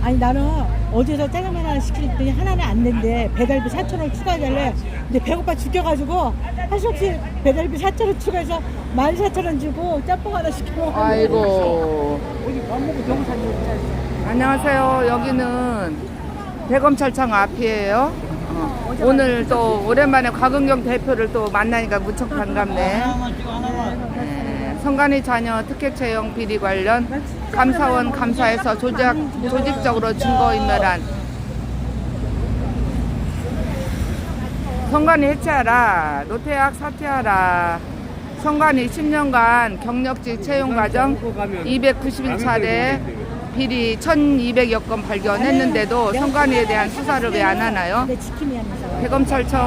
아니 나는 어제서 짜장면 하나 시키랬더니 하나는 안 된대. 배달비 4,000원 추가해달래. 근데 배고파 죽여가지고 할 수 없이 배달비 4,000원 추가해서 14,000원 주고 짬뽕 하나 시켜. 아이고. 여기 밥 먹고 경찰이 여기 안녕하세요. 여기는 대검찰청 앞이에요. 오늘 또 오랜만에 곽은경 대표를 또 만나니까 무척 반갑네. 네, 성관이 자녀 특혜 채용 비리 관련 감사원 감사에서 조직적으로 증거인멸한 성관이 해체하라, 노태학 사퇴하라. 성관이 10년간 경력직 채용 과정 291차례 비리 1,200여 건 발견했는데도 성관이에 대한 수사를 왜 안 하나요? 대검찰청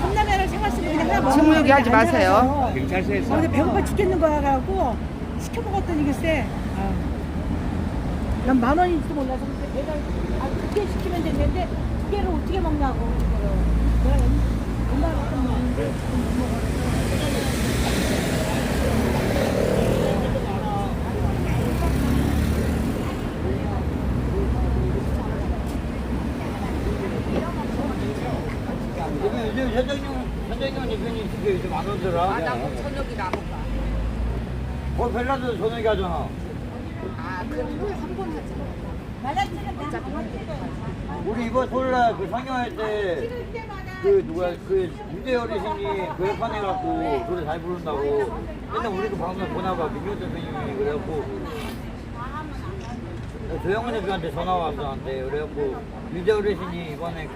컵라면을 사갔으면 그냥 하나 먹으면 침묵이 하지 마세요. 경찰서에서 근데 배고파 죽겠는 거야 갖고 시켜 먹었더니 글쎄 난 10,000원인지도 몰라서 근데 배달 그게 시키면 됐는데 두 개를 어떻게 먹냐고 내가 옛날에 어떤 먹는데 못 먹어. 요즘 현정용 대표님 집에 요즘 안 오더라. 나뭐 저녁이 나볼까? 벨라도 저녁에 하잖아. 그래 한번 하자. 우리 이번 토요일날 그 상영할 때 그 누가 그 유대 어르신이 그 회판해 갖고 노래 잘 부른다고 맨날 우리 그 방송 보나봐 민규 대표님이 그래갖고 조영은 대표한테 전화 왔어 나한테 그래갖고 유대 어르신이 이번에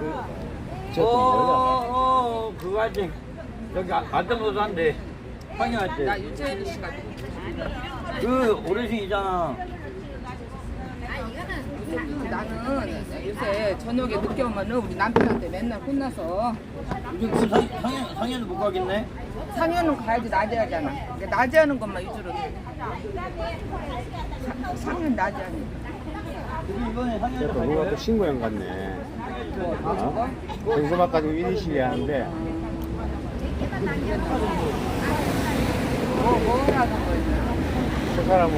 그거 할 때 저기 안전도도 한대 상영할 때 나 유재현 씨가 그 어르신 있잖아. 나는 요새 저녁에 늦게 오면은 우리 남편한테 맨날 혼나서 그 상영도 못 가겠네. 상여는 가야지 낮에 하잖아. 그러니까 낮에 하는 것만 위주로 상여는 낮에 하는 그리고 이번에 상영도 갈 누가 거예요? 또 신고형 같네. 뭐 저거? 정서막 가지고 1인실이 하는데 뭐 하는 거예요? 그 사람은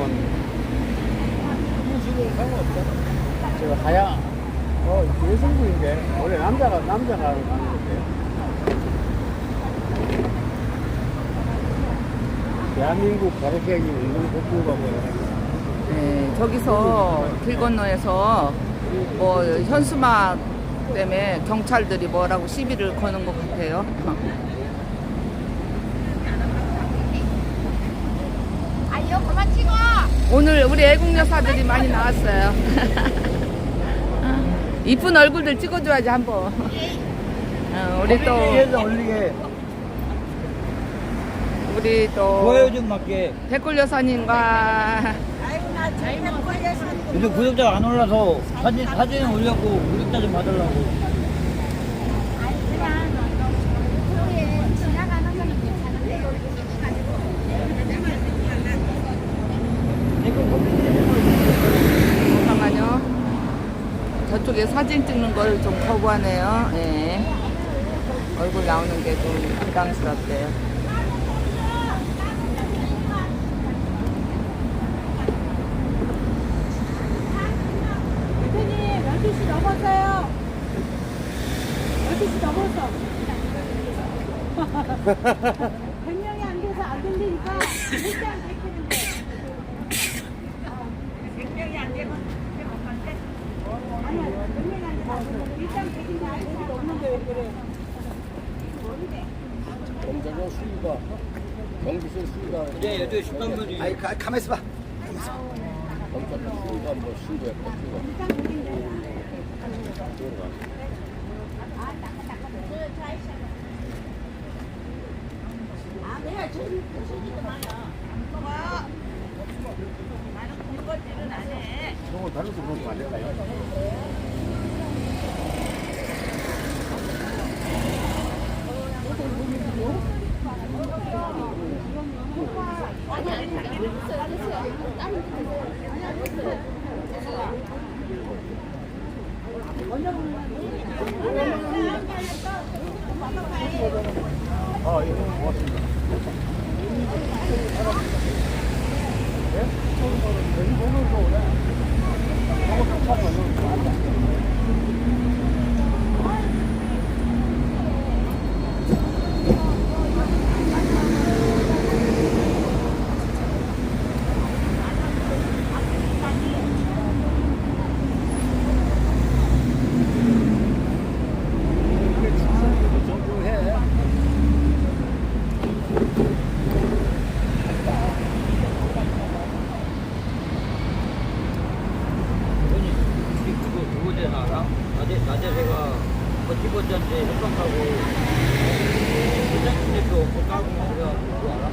저 하얀 여성분인데 원래 남자가 하는 건데 대한민국 가로세기 운동복구가 네, 저기서 길 건너에서 뭐 현수막 때문에 경찰들이 뭐라고 시비를 거는 것 같아요. 이거 그만 찍어. 오늘 우리 애국 여사들이 많이 나왔어요. 이쁜 얼굴들 찍어줘야지 한번. 우리 또 해서 올리게 우리 또 좋아요 좀 맞게. 백골 여사님과 요즘 구독자가 안 올라서 사진 올렸고 구독자 좀 받으려고. 지나가는 거는 괜찮은데. 잠깐만요. 저쪽에 사진 찍는 걸 좀 거부하네요. 예. 얼굴 나오는 게 좀 부담스럽대요. 대표님 12시 넘었어요. 12시 넘었어. 100명이 안 돼서 안 들리니까 일단 백했는데 100명이 안 되면 아니야 100명이 안 돼서 일단 백인데 안 돼서 없는데 왜 그래? 경찰서 수위가 경비서 수위가 이제 요즘 식당들이 아니 가만 있어봐. 경찰서 수위가 뭐 신고했고 그런 걸 다른 거 보면 안 될까요? 예, 고맙습니다. 네? 오늘 또 오래. 낮에 제가 버티버티한테 협박하고 회장님 대표 업무 까고 그래가지고 알아?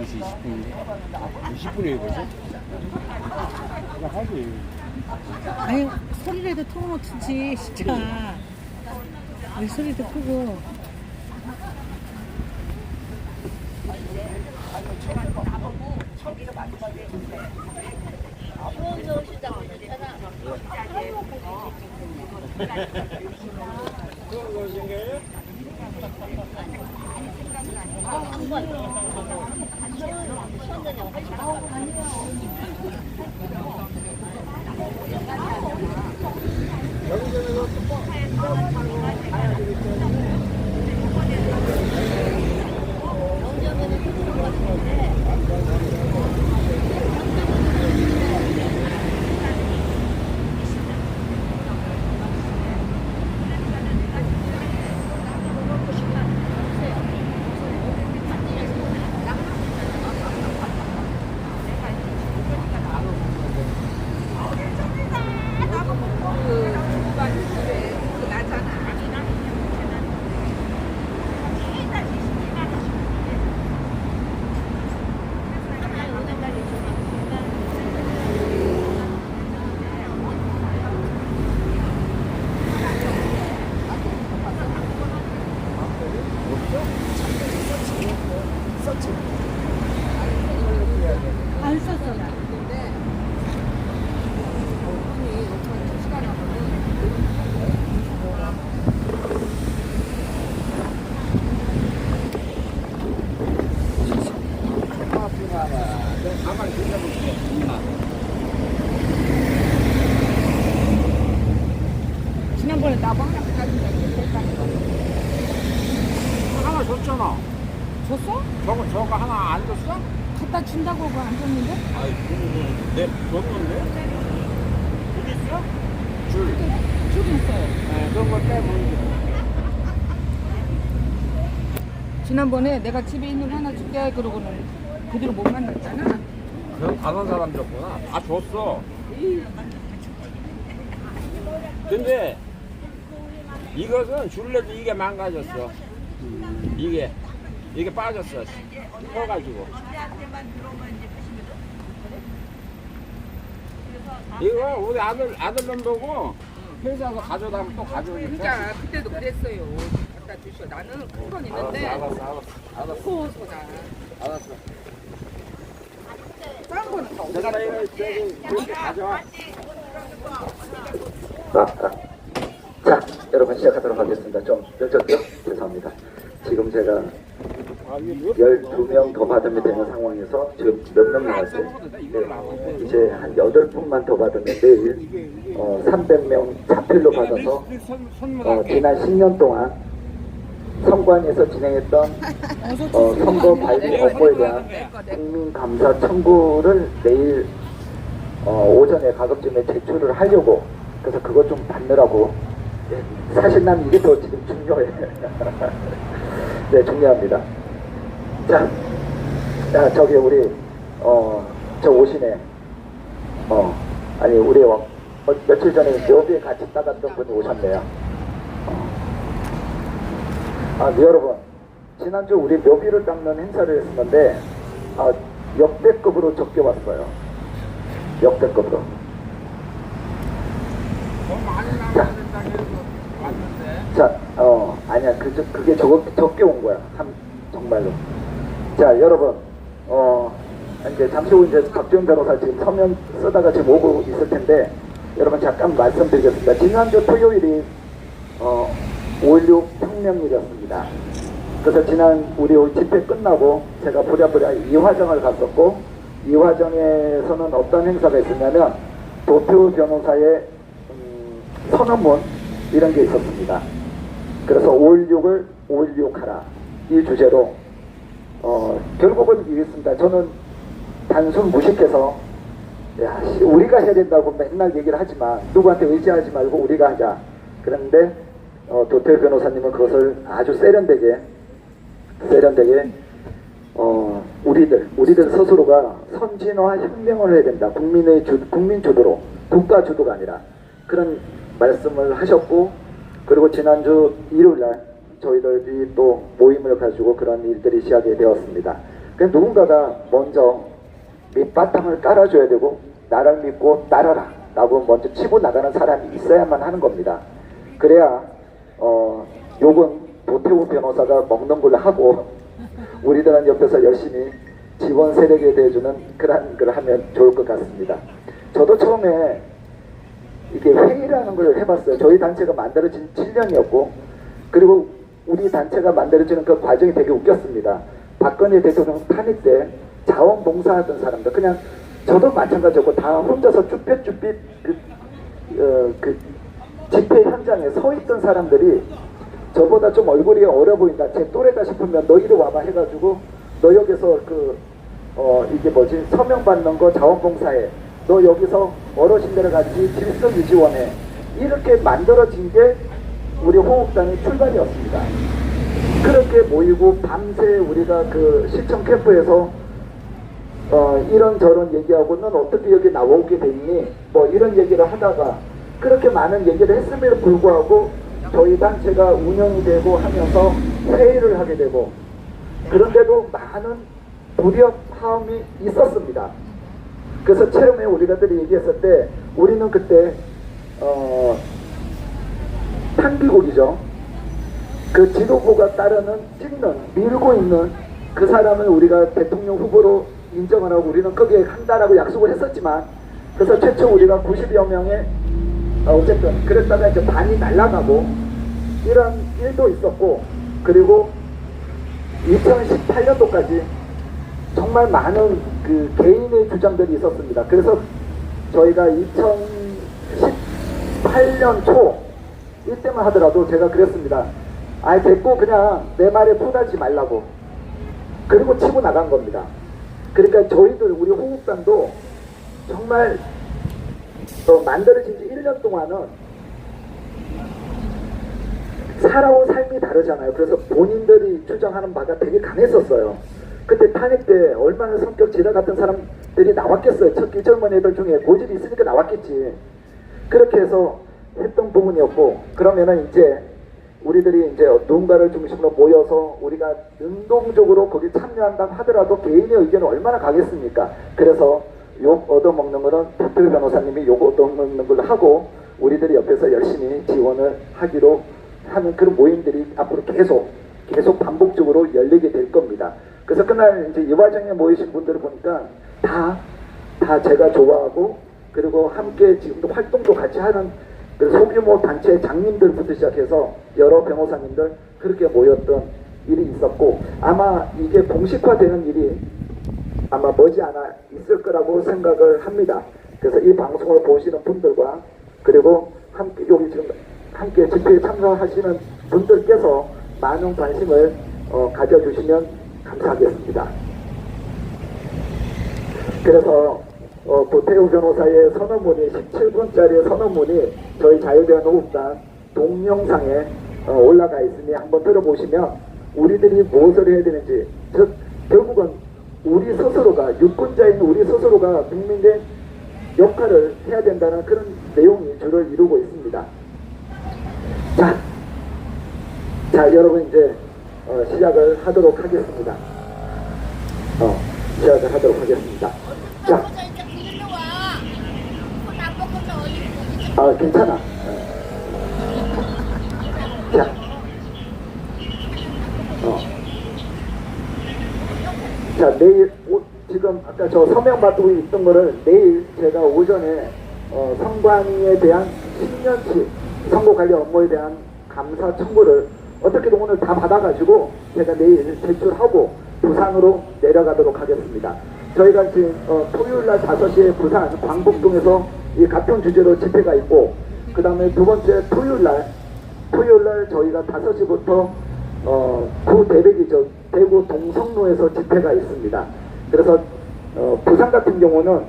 시 20분인데 20분이에요 벌써? 그냥 하지. 아니 소리라도 털어놓지 진짜. 왜 소리도 크고. 안 썼어 나. 지난번에 나방 하나 줬잖아. 줬어? 저거 하나 안 줬어? 갖다 준다고 그거 안 줬는데? 아이 내 줬는데? 줄 있어? 줄. 줄이 있어요. 네, 그런 거 빼고. 지난번에 내가 집에 있는 거 하나 줄게 그러고는 그대로 못 만났잖아. 그럼 다른 사람 줬구나. 다 줬어. 근데 이것은 줄래도 이게 망가졌어. 이게 빠졌어. 커가지고. 이거 우리 아들놈 보고 회사에서 가져다면 또 가져오니까. 그러니까 그때도 그랬어요. 갖다 주셔. 나는 큰 건 있는데 알았어. 커서다. 알았어. 싼 거는 다 내가 내일 그렇게 가져와. 자, 여러분 시작하도록 하겠습니다. 좀 늦었죠? 죄송합니다. 지금 제가 12명 더 받으면 되는 상황에서 지금 몇 명 나왔어요? 네, 이제 한 8분만 더 받으면 내일 300명 자필로 받아서 지난 10년 동안 선관위에서 진행했던 선거 발굴 업무에 대한 국민감사 청구를 내일 오전에 가급적이면 제출을 하려고, 그래서 그거 좀 받느라고. 사실 난 이게 더 지금 중요해. 네, 중요합니다. 자, 저기 우리 저 오시네. 아니 우리 며칠 전에 묘비에 같이 따갔던 분이 오셨네요. 네, 여러분, 지난주 우리 묘비를 닦는 행사를 했었는데 역대급으로 적게 왔어요. 역대급으로. 자, 자, 아니야. 그게 적게 온 거야. 정말로. 자, 여러분, 이제 잠시 후 이제 박지훈 변호사 지금 서면 쓰다가 지금 오고 있을 텐데, 여러분 잠깐 말씀드리겠습니다. 지난주 토요일이 5.16 혁명일이었습니다. 그래서 지난 우리 집회 끝나고 제가 부랴부랴 이화정을 갔었고, 이화정에서는 어떤 행사가 있었냐면 도태우 변호사의 선언문 이런 게 있었습니다. 그래서 5.16을 5.16 하라 이 주제로 결국은 이랬습니다. 저는 단순 무식해서 야, 우리가 해야 된다고 맨날 얘기를 하지만 누구한테 의지하지 말고 우리가 하자. 그런데 도태우 변호사님은 그것을 아주 세련되게 우리들 스스로가 선진화 혁명을 해야 된다. 국민 주도로, 국가 주도가 아니라 그런 말씀을 하셨고, 그리고 지난주 일요일날 저희들이 또 모임을 가지고 그런 일들이 시작이 되었습니다. 그냥 누군가가 먼저 밑바탕을 깔아줘야 되고, 나를 믿고 따라라 라고 먼저 치고 나가는 사람이 있어야만 하는 겁니다. 그래야 욕은 도태우 변호사가 먹는 걸로 하고, 우리들은 옆에서 열심히 지원 세력에 대해주는 그런 걸 하면 좋을 것 같습니다. 저도 처음에 이게 회의라는 걸 해봤어요. 저희 단체가 만들어진 7년이었고, 그리고 우리 단체가 만들어지는 그 과정이 되게 웃겼습니다. 박근혜 대통령 탄핵 때 자원봉사하던 사람들, 그냥 저도 마찬가지였고 다 혼자서 쭈뼛쭈뼛 그 집회 현장에 서 있던 사람들이 저보다 좀 얼굴이 어려 보인다, 제 또래다 싶으면 너 이리 와봐 해가지고, 너 여기서 이게 뭐지, 서명 받는 거 자원봉사해, 너 여기서 어르신들을 같이 질서유지원해, 이렇게 만들어진 게 우리 호흡단의 출발이었습니다. 그렇게 모이고 밤새 우리가 그 시청 캠프에서 이런저런 얘기하고 넌 어떻게 여기 나오게 됐니, 뭐 이런 얘기를 하다가 그렇게 많은 얘기를 했음에도 불구하고 저희 단체가 운영이 되고 하면서 회의를 하게 되고, 그런데도 많은 불협화음이 있었습니다. 그래서 처음에 우리가들이 얘기했을 때 우리는 그때 탄기국이죠. 그 지도부가 찍는, 밀고 있는 그 사람을 우리가 대통령 후보로 인정을 하고 우리는 거기에 한다라고 약속을 했었지만, 그래서 최초 우리가 90여 명의 어쨌든 그랬다가 이제 반이 날아가고 이런 일도 있었고, 그리고 2018년도까지 정말 많은 그 개인의 주장들이 있었습니다. 그래서 저희가 2018년 초 이때만 하더라도 제가 그랬습니다. 아이 됐고 그냥 내 말에 토달지 말라고. 그리고 치고 나간 겁니다. 그러니까 저희들 우리 호흡단도 정말 만들어진 지 1년 동안은 살아온 삶이 다르잖아요. 그래서 본인들이 주장하는 바가 되게 강했었어요. 그때 탄핵 때 얼마나 성격 지라 같은 사람들이 나왔겠어요. 첫 젊은 애들 중에 고집이 있으니까 나왔겠지. 그렇게 해서 했던 부분이었고, 그러면은 이제 우리들이 이제 누군가를 중심으로 모여서 우리가 능동적으로 거기 참여한다고 하더라도 개인의 의견은 얼마나 가겠습니까? 그래서 욕 얻어먹는 거는 도태우 변호사님이 욕 얻어먹는 걸 하고 우리들이 옆에서 열심히 지원을 하기로 하는 그런 모임들이 앞으로 계속 반복적으로 열리게 될 겁니다. 그래서 그날 이제 이 과정에 모이신 분들을 보니까 다 제가 좋아하고, 그리고 함께 지금도 활동도 같이 하는 그 소규모 단체 장님들부터 시작해서 여러 변호사님들 그렇게 모였던 일이 있었고, 아마 이게 공식화되는 일이 아마 머지않아 있을 거라고 생각을 합니다. 그래서 이 방송을 보시는 분들과, 그리고 함께 여기 지금 함께 집회에 참가하시는 분들께서 많은 관심을 가져주시면 감사하겠습니다. 그래서 도태우 변호사의 선언문이 17분짜리 선언문이 저희 자유대한 호흡단 동영상에 올라가 있으니 한번 들어보시면 우리들이 무엇을 해야 되는지, 즉 결국은 우리 스스로가, 유권자인 우리 스스로가 국민의 역할을 해야 된다는 그런 내용이 주를 이루고 있습니다. 자 여러분 이제 시작을 하도록 하겠습니다. 시작을 하도록 하겠습니다. 자, 괜찮아. 자, 내일 지금 아까 저 서명 받고 있던 거를 내일 제가 오전에 선관위에 대한 10년치 선거관리 업무에 대한 감사 청구를 어떻게든 오늘 다 받아가지고 제가 내일 제출하고 부산으로 내려가도록 하겠습니다. 저희가 지금 토요일날 5시에 부산 광복동에서 이 같은 주제로 집회가 있고, 그 다음에 두 번째 토요일날 저희가 5시부터 구 대백이죠, 대구 동성로에서 집회가 있습니다. 그래서 부산 같은 경우는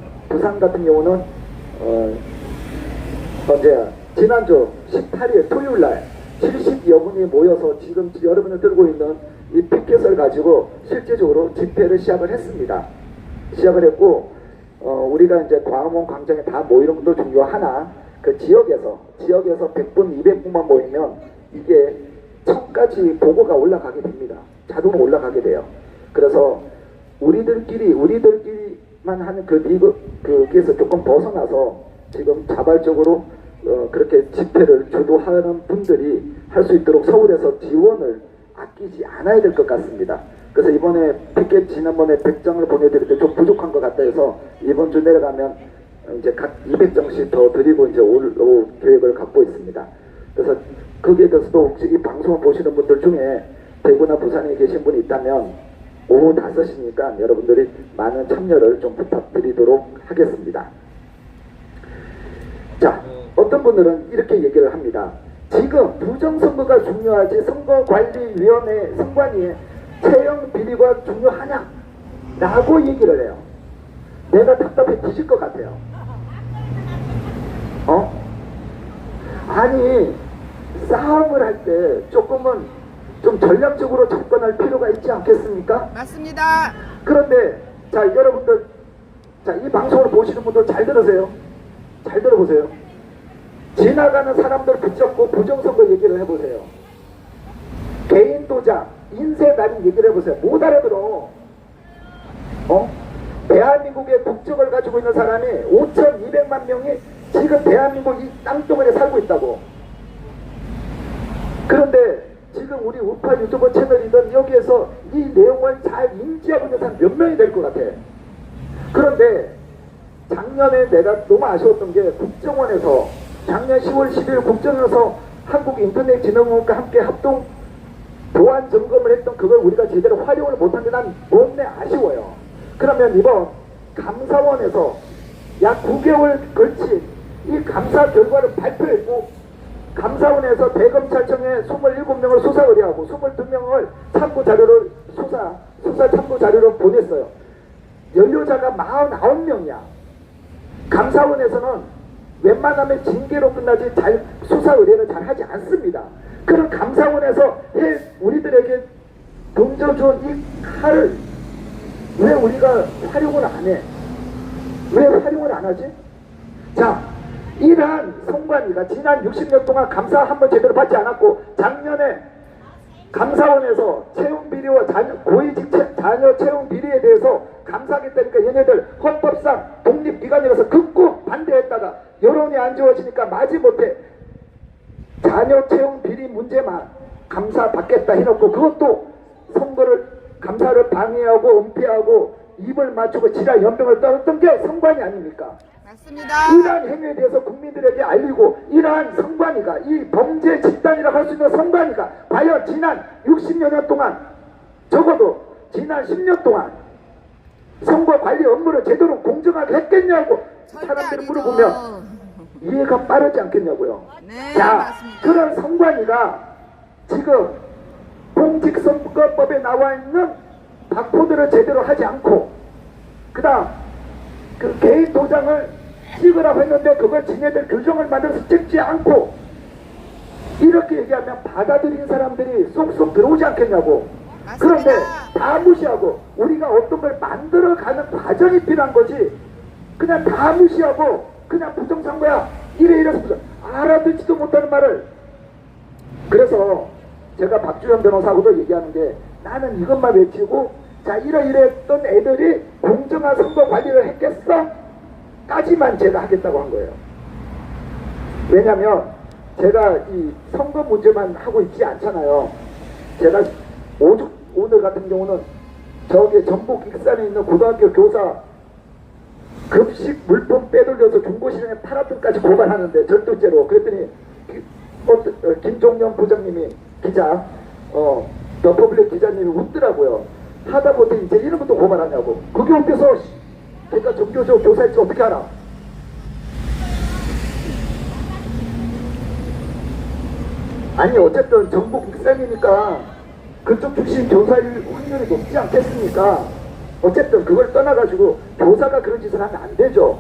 언제야? 지난주 18일 토요일날 70여 분이 모여서 지금 여러분이 들고 있는 이 피켓을 가지고 실제적으로 집회를 시작을 했습니다. 시작을 했고, 우리가 이제 광화문 광장에 다 모이는 것도 중요하나 그 지역에서 100분, 200분만 모이면 이게 1000까지 보고가 올라가게 됩니다. 자동으로 올라가게 돼요. 그래서 우리들끼리만 하는 그 거기에서 조금 벗어나서 지금 자발적으로 그렇게 집회를 주도하는 분들이 할 수 있도록 서울에서 지원을 아끼지 않아야 될 것 같습니다. 그래서 이번에 피켓 지난번에 100장을 보내드릴 때 좀 부족한 것 같다 해서 이번 주 내려가면 이제 각 200장씩 더 드리고 이제 올 계획을 갖고 있습니다. 그래서 거기에 대해서도 혹시 이 방송을 보시는 분들 중에 대구나 부산에 계신 분이 있다면 오후 5시니까 여러분들이 많은 참여를 좀 부탁드리도록 하겠습니다. 자, 어떤 분들은 이렇게 얘기를 합니다. 지금 부정선거가 중요하지 선거관리위원회 선관위의 채용 비리가 중요하냐? 라고 얘기를 해요. 내가 답답해 뒤질 것 같아요. 아니, 싸움을 할 때 조금은 좀 전략적으로 접근할 필요가 있지 않겠습니까? 맞습니다. 그런데 자, 여러분들, 자, 이 방송을 보시는 분들 잘 들으세요. 잘 들어보세요. 지나가는 사람들 붙잡고 부정선거 얘기를 해보세요. 개인 도장, 인쇄 날인 얘기를 해보세요. 못 알아들어. 대한민국의 국적을 가지고 있는 사람이 5,200만 명이 지금 대한민국 이 땅덩어리에 살고 있다고. 그런데 지금 우리 우파 유튜버 채널이든 여기에서 이 내용을 잘 인지하고 있는 사람 몇 명이 될 것 같아. 그런데 작년에 내가 너무 아쉬웠던 게 국정원에서 작년 10월 10일 국정원에서 한국인터넷진흥원과 함께 합동 보안 점검을 했던 그걸 우리가 제대로 활용을 못한데 난 너무 아쉬워요. 그러면 이번 감사원에서 약 9개월 걸친 이 감사 결과를 발표했고, 감사원에서 대검찰청에 27명을 수사 의뢰하고 22명을 참고 자료를 수사 참고 자료를 보냈어요. 연료자가 49명이야. 감사원에서는 웬만하면 징계로 끝나지 잘 수사 의뢰를 잘 하지 않습니다. 그런 감사원에서 우리들에게 던져준 이 칼을 왜 우리가 활용을 안 해? 왜 활용을 안 하지? 자, 이러한 선관위가 지난 60년 동안 감사 한번 제대로 받지 않았고, 작년에 감사원에서 채용 비리와 고위직 자녀 채용 비리에 대해서 감사하겠다니까 얘네들 헌법상 독립기관이라서 극구 반대했다가 여론이 안 좋아지니까 마지못해 자녀 채용 비리 문제만 감사 받겠다 해놓고, 그것도 선거를 감사를 방해하고 은폐하고 입을 맞추고 지랄 연병을 떨었던 게 선관위 아닙니까? 맞습니다. 이러한 행위에 대해서 국민들에게 알리고, 이러한 선관위가 이 범죄 집단이라고 할 수 있는 선관위가 과연 지난 60여 년 동안, 적어도 지난 10년 동안 선거 관리 업무를 제대로 공정하게 했겠냐고 사람들이 물어보면 이해가 빠르지 않겠냐고요. 네, 자, 맞습니다. 그런 선관위가 지금 공직선거법에 나와 있는 바코드를 제대로 하지 않고, 그 다음 그 개인 도장을 찍으라고 했는데 그걸 지네들 규정을 만들어서 찍지 않고, 이렇게 얘기하면 받아들인 사람들이 쏙쏙 들어오지 않겠냐고. 맞습니다. 그런데 다 무시하고 우리가 어떤 걸 만들어가는 과정이 필요한 거지, 그냥 다 무시하고 그냥 부정선거야 이래서 알아듣지도 못하는 말을. 그래서 제가 박주현 변호사하고도 얘기하는 게, 나는 이것만 외치고 자 이러이러했던 애들이 공정한 선거 관리를 했겠어? 까지만 제가 하겠다고 한 거예요. 왜냐면 제가 이 선거 문제만 하고 있지 않잖아요. 제가 오늘 같은 경우는 저기 전북 익산에 있는 고등학교 교사 급식 물품 빼돌려서 중고시장에 팔았던까지 고발하는데 절도죄로. 그랬더니 김종영 부장님이 기자, 더 퍼블릭 기자님이 웃더라고요. 하다못해 이제 이런 것도 고발하냐고. 그게 웃겨서 걔가 전교조 교사일지 어떻게 알아? 아니 어쨌든 전북 익산이니까 그쪽 출신 교사일 확률이 높지 않겠습니까? 어쨌든 그걸 떠나가지고 교사가 그런 짓을 하면 안 되죠.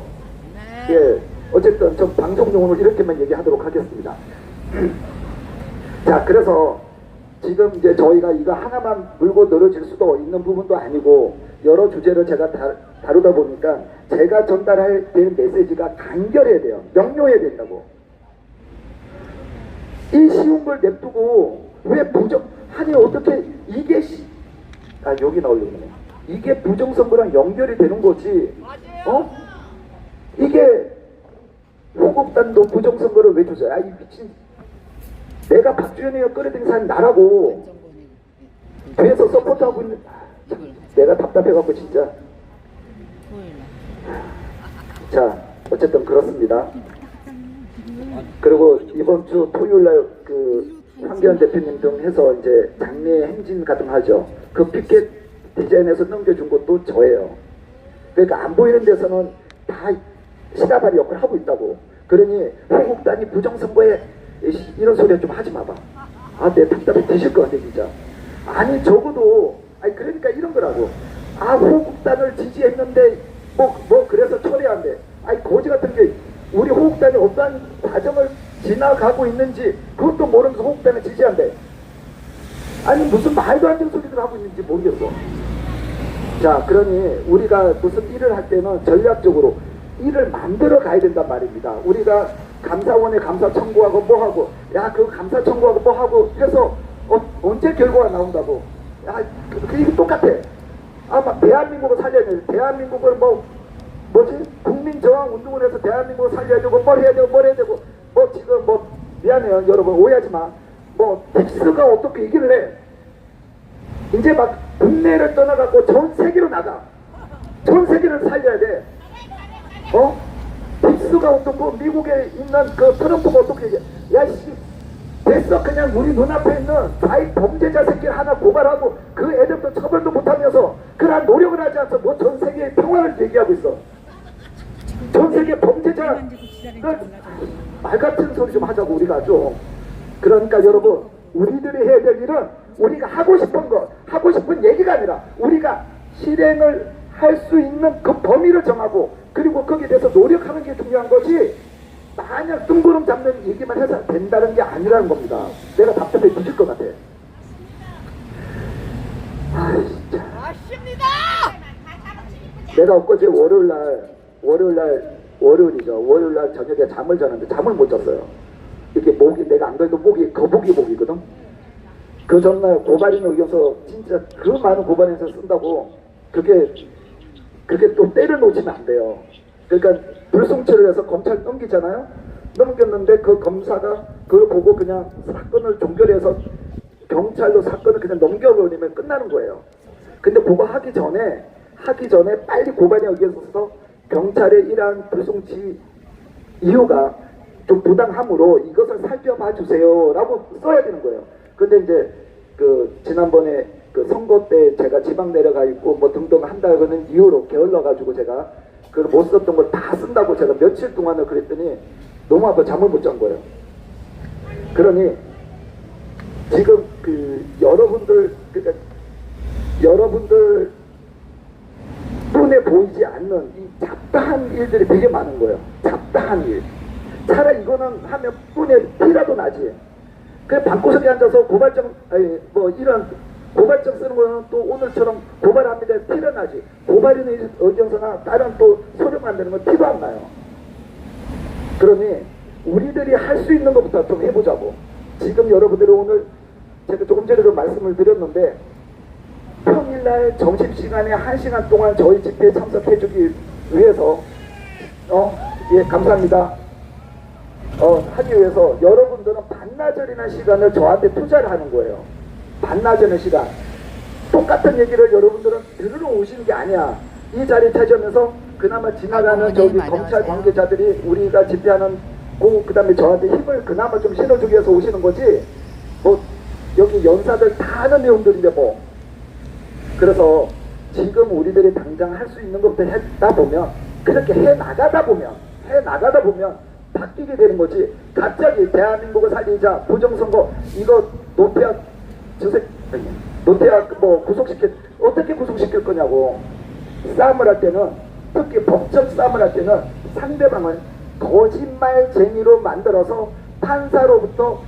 예, 어쨌든 전 방송용으로 이렇게만 얘기하도록 하겠습니다. 자, 그래서 지금 이제 저희가 이거 하나만 물고 늘어질 수도 있는 부분도 아니고 여러 주제를 제가 다루다 보니까 제가 전달할 될 메시지가 간결해야 돼요. 명료해야 된다고. 이 쉬운 걸 냅두고 왜 아니 어떻게 이게 여기 나오려네. 이게 부정선거랑 연결이 되는 거지. 이게 호국단도 부정선거를 왜 주세요? 이 미친. 내가 박주현이가 끌어들인 사람이 나라고. 뒤에서 서포트하고 있는. 내가 답답해갖고 진짜. 자, 어쨌든 그렇습니다. 그리고 이번 주 토요일날 황교안 대표님 등 해서 이제 장례 행진 같은 거 하죠. 그 피켓 디자인해서 넘겨준 것도 저예요. 그러니까 안 보이는 데서는 다 시다발이 역할을 하고 있다고. 그러니 호국단이 부정선거에 이런 소리 좀 하지 마봐. 내 답답해 뒤질 것 같아 진짜. 아니 적어도 그러니까 이런 거라고. 호국단을 지지했는데 뭐 그래서 처리한대. 거지 같은 게 우리 호국단이 어떠한 과정을 지나가고 있는지 그것도 모르면서 호국단을 지지한대. 아니 무슨 말도 안 되는 소리들 하고 있는지 모르겠어. 자, 그러니 우리가 무슨 일을 할 때는 전략적으로 일을 만들어 가야 된단 말입니다. 우리가 감사원에 감사 청구하고 뭐하고 그 감사 청구하고 뭐하고 해서 언제 결과가 나온다고. 이게 똑같아. 막 대한민국을 살려야 돼. 대한민국을 국민저항운동을 해서 대한민국을 살려야 되고 뭘 해야 되고 지금 미안해요 여러분 오해하지 마. 텍스가 어떻게 얘기를 해. 이제 막 국내를 떠나갖고 전 세계로 나가. 전 세계를 살려야 돼. 텍스가 어떻고 미국에 있는 그 트럼프가 어떻게 얘기해. 됐어. 그냥 우리 눈앞에 있는 가입 범죄자 새끼를 하나 고발하고 그 애들도 처벌도 못하면서 그런 노력을 하지 않아서 전 세계의 평화를 얘기하고 있어. 전 세계 범죄자 말 같은 소리 좀 하자고 우리가 좀. 그러니까 여러분 우리들이 해야 될 일은 우리가 하고 싶은 거 하고 싶은 얘기가 아니라 우리가 실행을 할 수 있는 그 범위를 정하고 그리고 거기에 대해서 노력하는 게 중요한 거지 마냥 뜬구름 잡는 얘기만 해서 된다는 게 아니라는 겁니다. 내가 답답해 뒤질 것 같아. 진짜. 맞습니다. 내가 엊그제 월요일날 저녁에 잠을 자는데 잠을 못 잤어요. 이렇게 내가 안 그래도 거북이목이거든. 그 전날 고발인 의견서 진짜 그 많은 고발인서 쓴다고 그게 또 때를 놓치면 안 돼요. 그러니까 불송치를 해서 검찰 넘기잖아요. 넘겼는데 그 검사가 그걸 보고 그냥 사건을 종결해서 경찰로 사건을 그냥 넘겨버리면 끝나는 거예요. 근데 그거 하기 전에 빨리 고발인 의견서 써서 경찰의 이러한 불송치 이유가 좀 부당함으로 이것을 살펴봐 주세요 라고 써야 되는 거예요. 근데 이제 지난번에 선거 때 제가 지방 내려가 있고 등등 한다는 이유로 게을러 가지고 제가 그걸 못 썼던 걸 다 쓴다고 제가 며칠 동안을 그랬더니 너무 아파 잠을 못 잔 거예요. 그러니 지금 여러분들 눈에 보이지 않는 이 잡다한 일들이 되게 많은 거예요. 잡다한 일. 차라리 이거는 하면 눈에 피라도 나지. 그 방구석에 앉아서 이런 고발장 쓰는 거는 또 오늘처럼 고발합니다 티가 나지. 고발인 의견서나 다른 또 서류 만드는 건 티도 안 나요. 그러니 우리들이 할 수 있는 것부터 좀 해보자고. 지금 여러분들이 오늘 제가 조금 전에도 말씀을 드렸는데 평일날 점심시간에 1시간 동안 저희 집회에 참석해주기 위해서 감사합니다. 하기 위해서 여러분들은 반나절이나 시간을 저한테 투자를 하는 거예요. 반나절의 시간. 또 똑같은 얘기를 여러분들은 들으러 오시는 게 아니야. 이 자리 찾으면서 그나마 지나가는 저기 검찰 관계자들이 우리가 집회하는 그 다음에 저한테 힘을 그나마 좀 실어주기 위해서 오시는 거지. 뭐 여기 연사들 다 하는 내용들인데 뭐. 그래서 지금 우리들이 당장 할 수 있는 것부터 했다 보면, 그렇게 해 나가다 보면 바뀌게 되는 거지. 갑자기 대한민국을 살리자, 부정선거 이거 노태학 뭐 어떻게 구속시킬 거냐고. 싸움을 할 때는, 특히 법적 싸움을 할 때는 상대방을 거짓말쟁이로 만들어서 판사로부터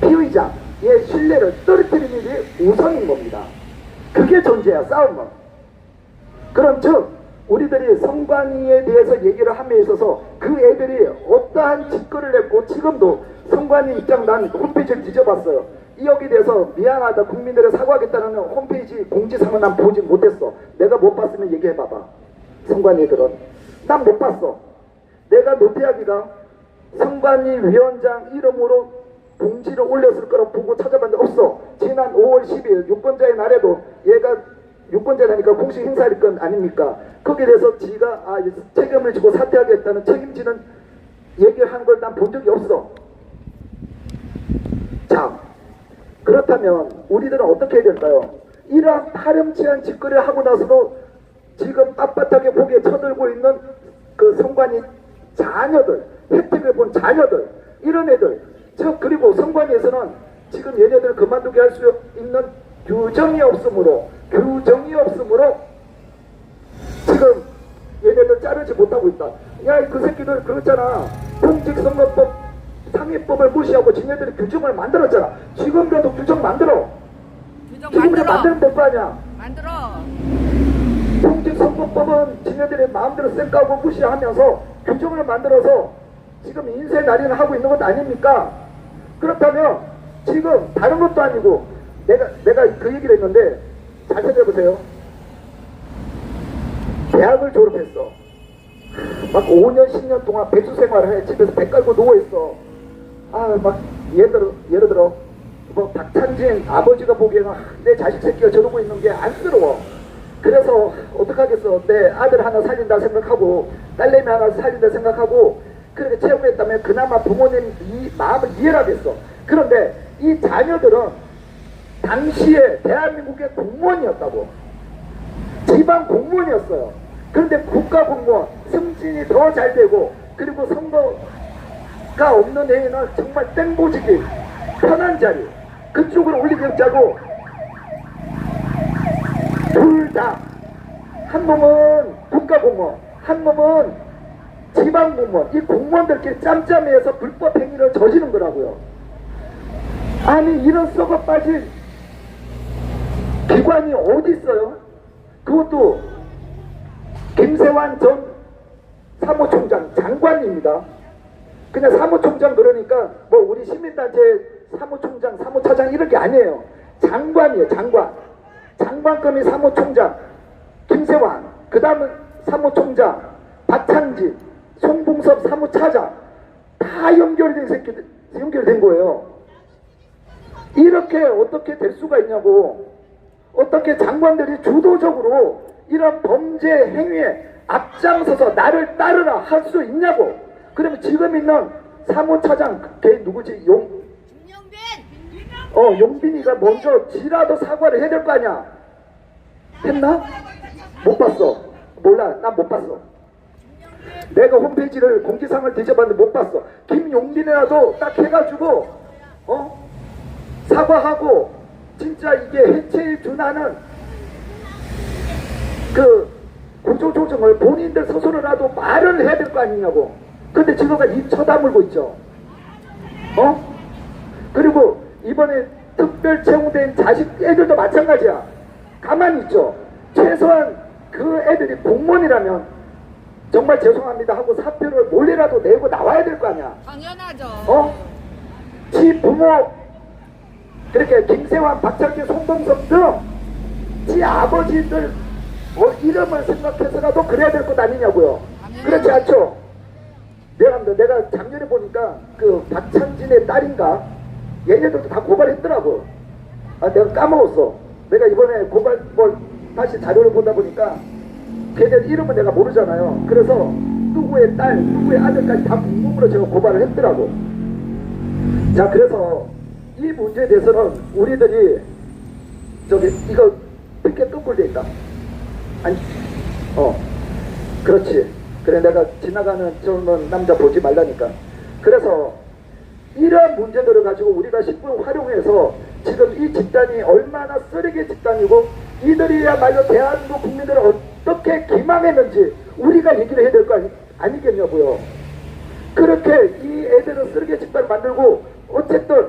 피의자의 신뢰를 떨어뜨리는 일이 우선인 겁니다. 그게 존재야, 싸움은. 그럼 즉 우리들이 선관위에 대해서 얘기를 함에 있어서 그 애들이 어떠한 짓거리를 했고, 지금도 선관위 입장 난 홈페이지를 뒤져봤어요. 여기에 대해서 미안하다, 국민들에 사과하겠다는 홈페이지 공지사항을 난 보지 못했어. 내가 못 봤으면 얘기해봐봐. 선관위들은 난 못 봤어. 내가 노태학이가 선관위 위원장 이름으로 공지를 올렸을 거라고 보고 찾아봤는데 없어. 지난 5월 10일 유권자의 날에도 얘가 유권자라니까 공식 행사일 건 아닙니까? 거기에 대해서 지가 책임을 지고 사퇴하겠다는 책임지는 얘기를 한 걸 난 본 적이 없어. 자, 그렇다면 우리들은 어떻게 해야 될까요? 이러한 파렴치한 짓거리를 하고 나서도 지금 빳빳하게 고개 쳐들고 있는 그 선관위 자녀들, 혜택을 본 자녀들, 이런 애들, 그리고 선관위에서는 지금 얘네들 그만두게 할 수 있는 규정이 없으므로 지금 얘네들 자르지 못하고 있다. 야, 그 새끼들 그렇잖아. 공직선거법 상위법을 무시하고 지네들이 규정을 만들었잖아. 지금이라도 규정 만들어. 지금이라도 만들면 될 거 아니야. 만들어. 공직선거법은 지네들이 마음대로 쌩까고 무시하면서 규정을 만들어서 지금 인쇄 날인을 하고 있는 것 아닙니까? 그렇다면 지금 다른 것도 아니고 내가 그 얘기를 했는데 잘 생각해보세요. 대학을 졸업했어. 막 5년 10년 동안 백수 생활을 해. 집에서 배 깔고 누워있어. 막 예를 들어 뭐 박찬진 아버지가 보기에는 내 자식 새끼가 저러고 있는 게 안쓰러워. 그래서 어떡하겠어. 내 아들 하나 살린다 생각하고 딸내미 하나 살린다 생각하고 그렇게 채용했다면 그나마 부모님 이 마음을 이해를 하겠어. 그런데 이 자녀들은 당시에 대한민국의 공무원이었다고. 지방 공무원이었어요. 그런데 국가 공무원 승진이 더 잘 되고, 그리고 선거가 없는 해에는 정말 땡보지기 편한 자리 그쪽으로 올리겠자고, 둘 다 한 놈은 국가 공무원, 한 놈은 지방 공무원. 이 공무원들끼리 짬짬이해서 불법 행위를 저지른 거라고요. 아니 이런 썩어 빠진 기관이 어디 있어요? 그것도 김세환 전 사무총장 장관입니다. 그냥 사무총장 그러니까 뭐 우리 시민단체 사무총장 사무차장 이런 게 아니에요. 장관이에요. 장관급이 사무총장 김세환, 그 다음은 사무총장 박창진, 송봉섭 사무차장 다 연결된 거예요. 이렇게 어떻게 될 수가 있냐고. 어떻게 장관들이 주도적으로 이런 범죄 행위에 앞장서서 나를 따르라 할 수 있냐고. 그러면 지금 있는 사무차장 걔 누구지? 용빈이가 먼저 지라도 사과를 해야 될 거 아니야. 했나? 못 봤어. 몰라. 난 못 봤어. 내가 홈페이지를 공지사항을 뒤져봤는데 못 봤어. 김용빈이라도 딱 해가지고 사과하고 진짜 이게 해체에 준하는 그 구조조정을 본인들 스스로라도 말을 해야 될 거 아니냐고. 근데 지금까지 입 쳐다물고 있죠. 그리고 이번에 특별 채용된 자식 애들도 마찬가지야. 가만히 있죠. 최소한 그 애들이 공무원이라면 정말 죄송합니다 하고 사표를 몰래라도 내고 나와야 될 거 아니야. 당연하죠. 지 부모, 그렇게 김세환, 박창진, 송봉섭 등 지 아버지들 이름을 생각해서라도 그래야 될 것 아니냐고요. 그렇지 않죠? 내가 작년에 보니까 그 박창진의 딸인가 얘네들도 다 고발했더라고. 내가 까먹었어. 내가 이번에 고발 다시 자료를 보다 보니까 걔들 이름은 내가 모르잖아요. 그래서 누구의 딸, 누구의 아들까지 다 궁금으로 제가 고발을 했더라고. 자, 그래서 이 문제에 대해서는 우리들이 이거 피켓 거꾸로 돼 있다. 아니, 그렇지. 그래, 내가 지나가는 젊은 남자 보지 말라니까. 그래서 이러한 문제들을 가지고 우리가 10분 활용해서 지금 이 집단이 얼마나 쓰레기 집단이고 이들이야말로 대한민국 국민들을 어떻게 기망했는지 우리가 얘기를 해야 될 거 아니겠냐고요. 그렇게 이 애들은 쓰레기 집단을 만들고 어쨌든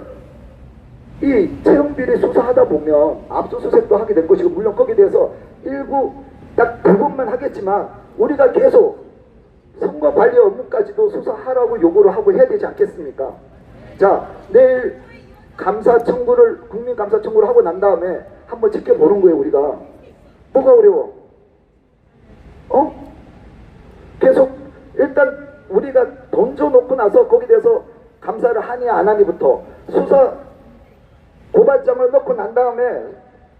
이 채용비리 수사하다 보면 압수수색도 하게 될 것이고 물론 거기에 대해서 일부 딱 부분만 하겠지만 우리가 계속 선거 관리 업무까지도 수사하라고 요구를 하고 해야 되지 않겠습니까? 자, 내일 감사 청구를 국민 감사 청구를 하고 난 다음에 한번 지켜보는 거예요. 우리가 뭐가 어려워? 계속 일단 우리가 던져놓고 나서 거기에 대해서 감사를 하니 안 하니부터 수사 고발장을 넣고 난 다음에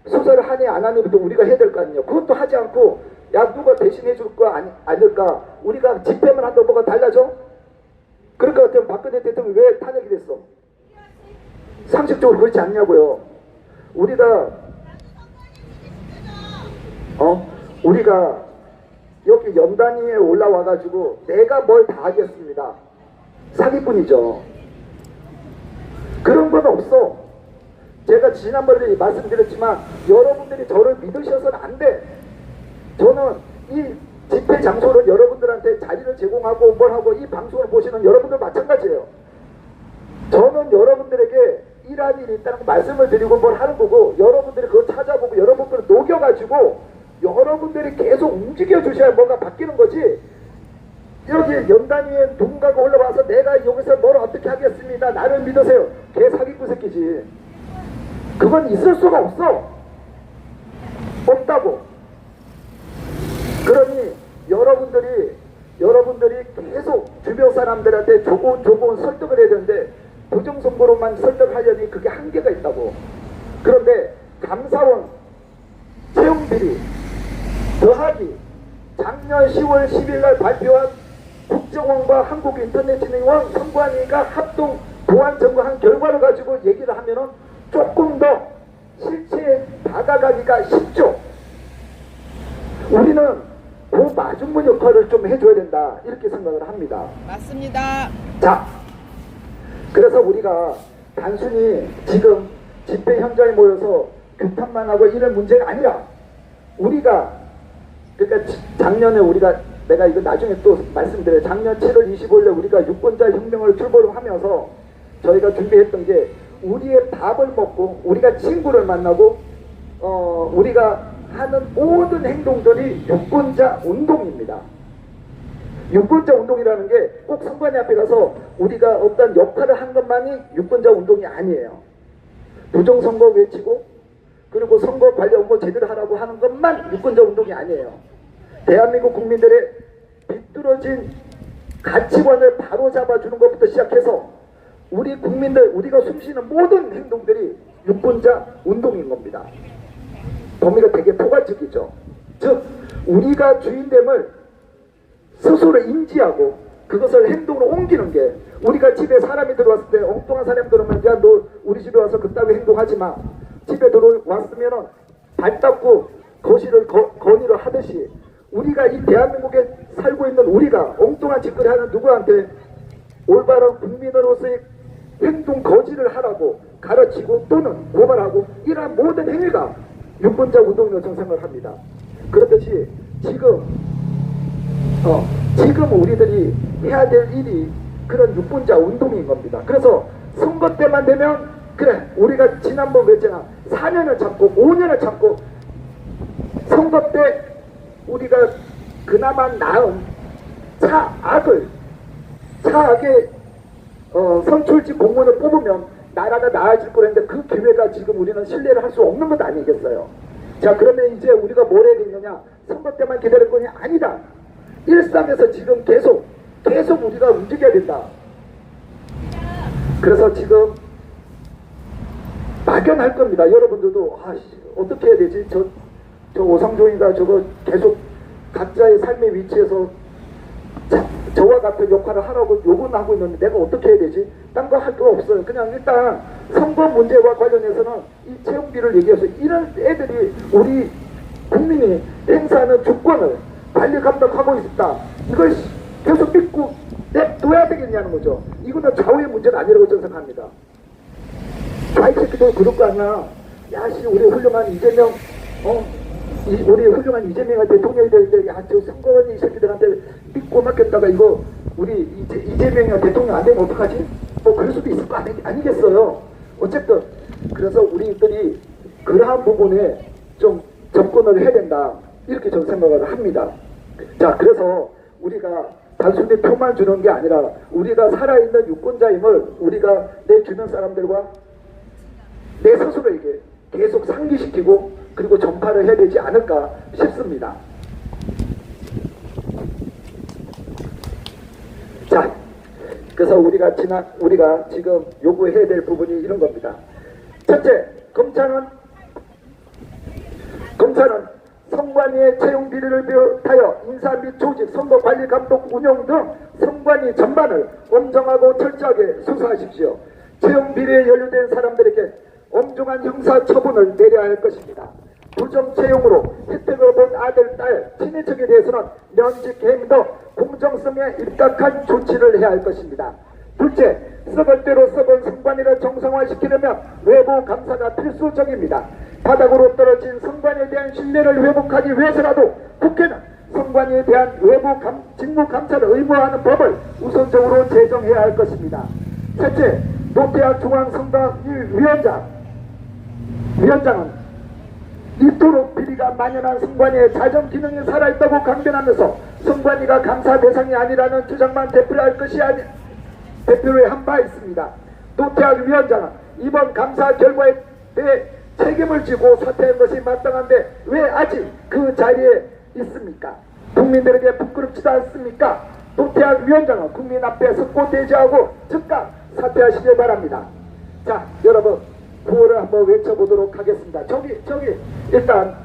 수사를 하니 안 하니부터 우리가 해야 될 거 아니에요. 그것도 하지 않고 야 누가 대신해 줄 거 아닐까? 우리가 집회만 한다고 뭐가 달라져? 그럴 것 같으면 박근혜 대통령이 왜 탄핵이 됐어? 상식적으로 그렇지 않냐고요. 우리가 여기 연단위에 올라와가지고 내가 뭘 다 하겠습니다. 사기꾼이죠. 그런 건 없어. 제가 지난번에 말씀드렸지만 여러분들이 저를 믿으셔서는 안 돼. 저는 이 집회 장소를 여러분들한테 자리를 제공하고 뭘 하고 이 방송을 보시는 여러분들 마찬가지예요. 저는 여러분들에게 일할 일이 있다는 거 말씀을 드리고 뭘 하는 거고 여러분들이 그걸 찾아보고 여러분들을 녹여가지고 여러분들이 계속 움직여 주셔야 뭔가 바뀌는 거지. 여기 연단위에 누군가가 올라와서 내가 여기서 뭘 어떻게 하겠습니다. 나를 믿으세요. 걔 사기꾼 새끼지. 그건 있을 수가 없어. 없다고. 그러니 여러분들이 계속 주변 사람들한테 조금 설득을 해야 되는데 부정선거로만 설득하려니 그게 한계가 있다고. 그런데 감사원 채용비리 더하기 작년 10월 10일 날 발표한 국정원과 한국인터넷진흥원 선관위가 합동 보안 점검한 결과를 가지고 얘기를 하면은 조금 더 실체에 다가가기가 쉽죠. 우리는 그 마중물 역할을 좀 해줘야 된다 이렇게 생각을 합니다. 맞습니다. 자, 그래서 우리가 단순히 지금 집회 현장에 모여서 규탄만 하고 이런 문제가 아니라 우리가 그러니까 작년에 내가 이거 나중에 또 말씀드려요. 작년 7월 25일에 우리가 유권자 혁명을 출범을 하면서 저희가 준비했던 게 우리의 밥을 먹고 우리가 친구를 만나고 우리가 하는 모든 행동들이 유권자 운동입니다. 유권자 운동이라는 게 꼭 선관위 앞에 가서 우리가 어떤 역할을 한 것만이 유권자 운동이 아니에요. 부정선거 외치고 그리고 선거 관리 업무 제대로 하라고 하는 것만 유권자 운동이 아니에요. 대한민국 국민들의 비뚤어진 가치관을 바로잡아주는 것부터 시작해서 우리 국민들, 우리가 숨쉬는 모든 행동들이 유권자 운동인 겁니다. 범위가 되게 포괄적이죠. 즉 우리가 주인됨을 스스로 인지하고 그것을 행동으로 옮기는 게 우리가 집에 사람이 들어왔을 때 엉뚱한 사람이 들어오면 야 너 우리 집에 와서 그따위 행동하지 마. 집에 들어왔으면 발 닦고 거실을 건의를 하듯이 우리가 이 대한민국에 살고 있는 우리가 엉뚱한 짓거리 하는 누구한테 올바른 국민으로서의 행동 거지를 하라고 가르치고 또는 고발하고 이러한 모든 행위가 유권자 운동이라고 저는 생각을 합니다. 그렇듯이 지금 우리들이 해야 될 일이 그런 유권자 운동인 겁니다. 그래서 선거 때만 되면 그래 우리가 지난번 그랬잖아 4년을 참고 5년을 참고 선거 때 우리가 그나마 나은 차악의 선출직 공무원을 뽑으면 나라가 나아질 거랬는데 그 기회가 지금 우리는 신뢰를 할 수 없는 것 아니겠어요? 자 그러면 이제 우리가 뭘 해야 되느냐? 선거 때만 기다릴 거냐? 아니다. 일상에서 지금 계속 우리가 움직여야 된다. 그래서 지금 막연할 겁니다. 여러분들도 어떻게 해야 되지? 저 오상종이가 저거 계속 각자의 삶의 위치에서 저와 같은 역할을 하라고 요구는 하고 있는데 내가 어떻게 해야 되지? 딴 거 할 거 없어요. 그냥 일단 선거 문제와 관련해서는 이 채용비를 얘기해서 이런 애들이 우리 국민이 행사하는 주권을 관리 감독하고 있다. 이걸 계속 믿고 냅둬야 되겠냐는 거죠. 이거는 좌우의 문제는 아니라고 저는 생각합니다. 좌이 새끼도 그럴 거 아니야. 야씨 우리 훌륭한 이재명 우리 훌륭한 이재명이 대통령이 되는데 저 선거원 이 새끼들한테 믿고 맡겼다가 이거 우리 이재명이 대통령 안 되면 어떡하지? 뭐 그럴 수도 있을 거 아니겠어요. 어쨌든 그래서 우리들이 그러한 부분에 좀 접근을 해야 된다 이렇게 저는 생각을 합니다. 자 그래서 우리가 단순히 표만 주는 게 아니라 우리가 살아있는 유권자임을 우리가 내 주변 사람들과 내 스스로에게 계속 상기시키고 그리고 전파를 해야 되지 않을까 싶습니다. 자, 그래서 우리가 지금 요구해야 될 부분이 이런 겁니다. 첫째, 검찰은 선관위의 채용 비리를 비롯하여 인사 및 조직, 선거 관리 감독 운영 등 선관위 전반을 엄정하고 철저하게 수사하십시오. 채용 비리에 연루된 사람들에게 엄중한 형사 처분을 내려야 할 것입니다. 부정 채용으로 혜택을 본 아들, 딸, 친인척에 대해서는 면직 해임 등 공정성에 입각한 조치를 해야 할 것입니다. 둘째, 썩을 대로 썩은 선관위를 정상화시키려면 외부 감사가 필수적입니다. 바닥으로 떨어진 선관위에 대한 신뢰를 회복하기 위해서라도 국회는 선관위에 대한 외부 직무 감사를 의무화하는 법을 우선적으로 제정해야 할 것입니다. 셋째, 노태하 중앙선거위원장은 이토록 비리가 만연한 선관위의 자정 기능이 살아있다고 강변하면서 선관위가 감사 대상이 아니라는 주장만 대표할 것이 대표를 한 바 있습니다. 노태하 위원장은 이번 감사 결과에 대해 책임을 지고 사퇴한 것이 마땅한데 왜 아직 그 자리에 있습니까? 국민들에게 부끄럽지도 않습니까? 노태하 위원장은 국민 앞에 섰고 대지하고 즉각 사퇴하시길 바랍니다. 자, 여러분 구호를 한번 외쳐보도록 하겠습니다. 저기 일단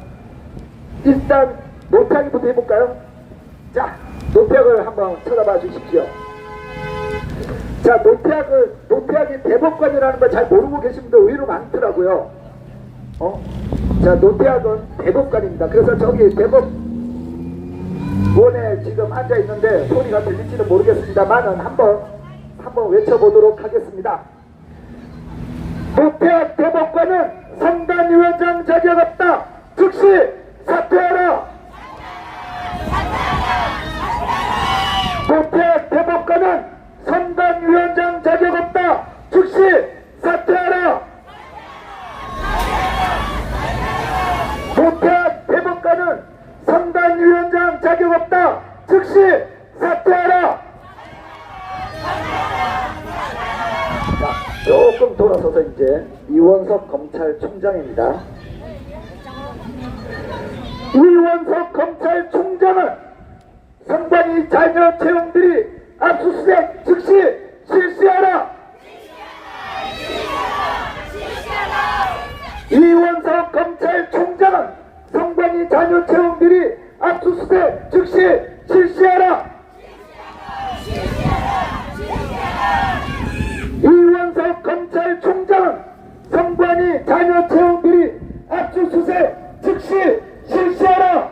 노태하기부터 해볼까요? 자, 노태하를 한번 쳐다봐 주십시오. 자, 노태하기 대법관이라는 걸 잘 모르고 계신 분들 의외로 많더라고요. 자, 노태하는 대법관입니다. 그래서 저기 대법원에 지금 앉아 있는데 소리가 들릴지는 모르겠습니다만은 한번 외쳐보도록 하겠습니다. 노태하 대법관은 선관위원장 자격 없다. 즉시 사퇴하라. 노태하 대법관은 선관위원장 자격 없다. 즉시 사퇴하라. 노태하 대법관은 선관위원장 자격 없다. 즉시 사퇴하라. 자, 조금 돌아서서 이제 이원석 검찰총장입니다. 이원석 검찰총장은 선관위 자녀 채용들이 압수수색 즉시 실시하라. 이원석 검찰총장은 선관위 자녀 채용들이 압수수색 즉시 실시하라. 이원석 검찰총장은 선관위 자녀 채용들이 압수수색 즉시 실시하라.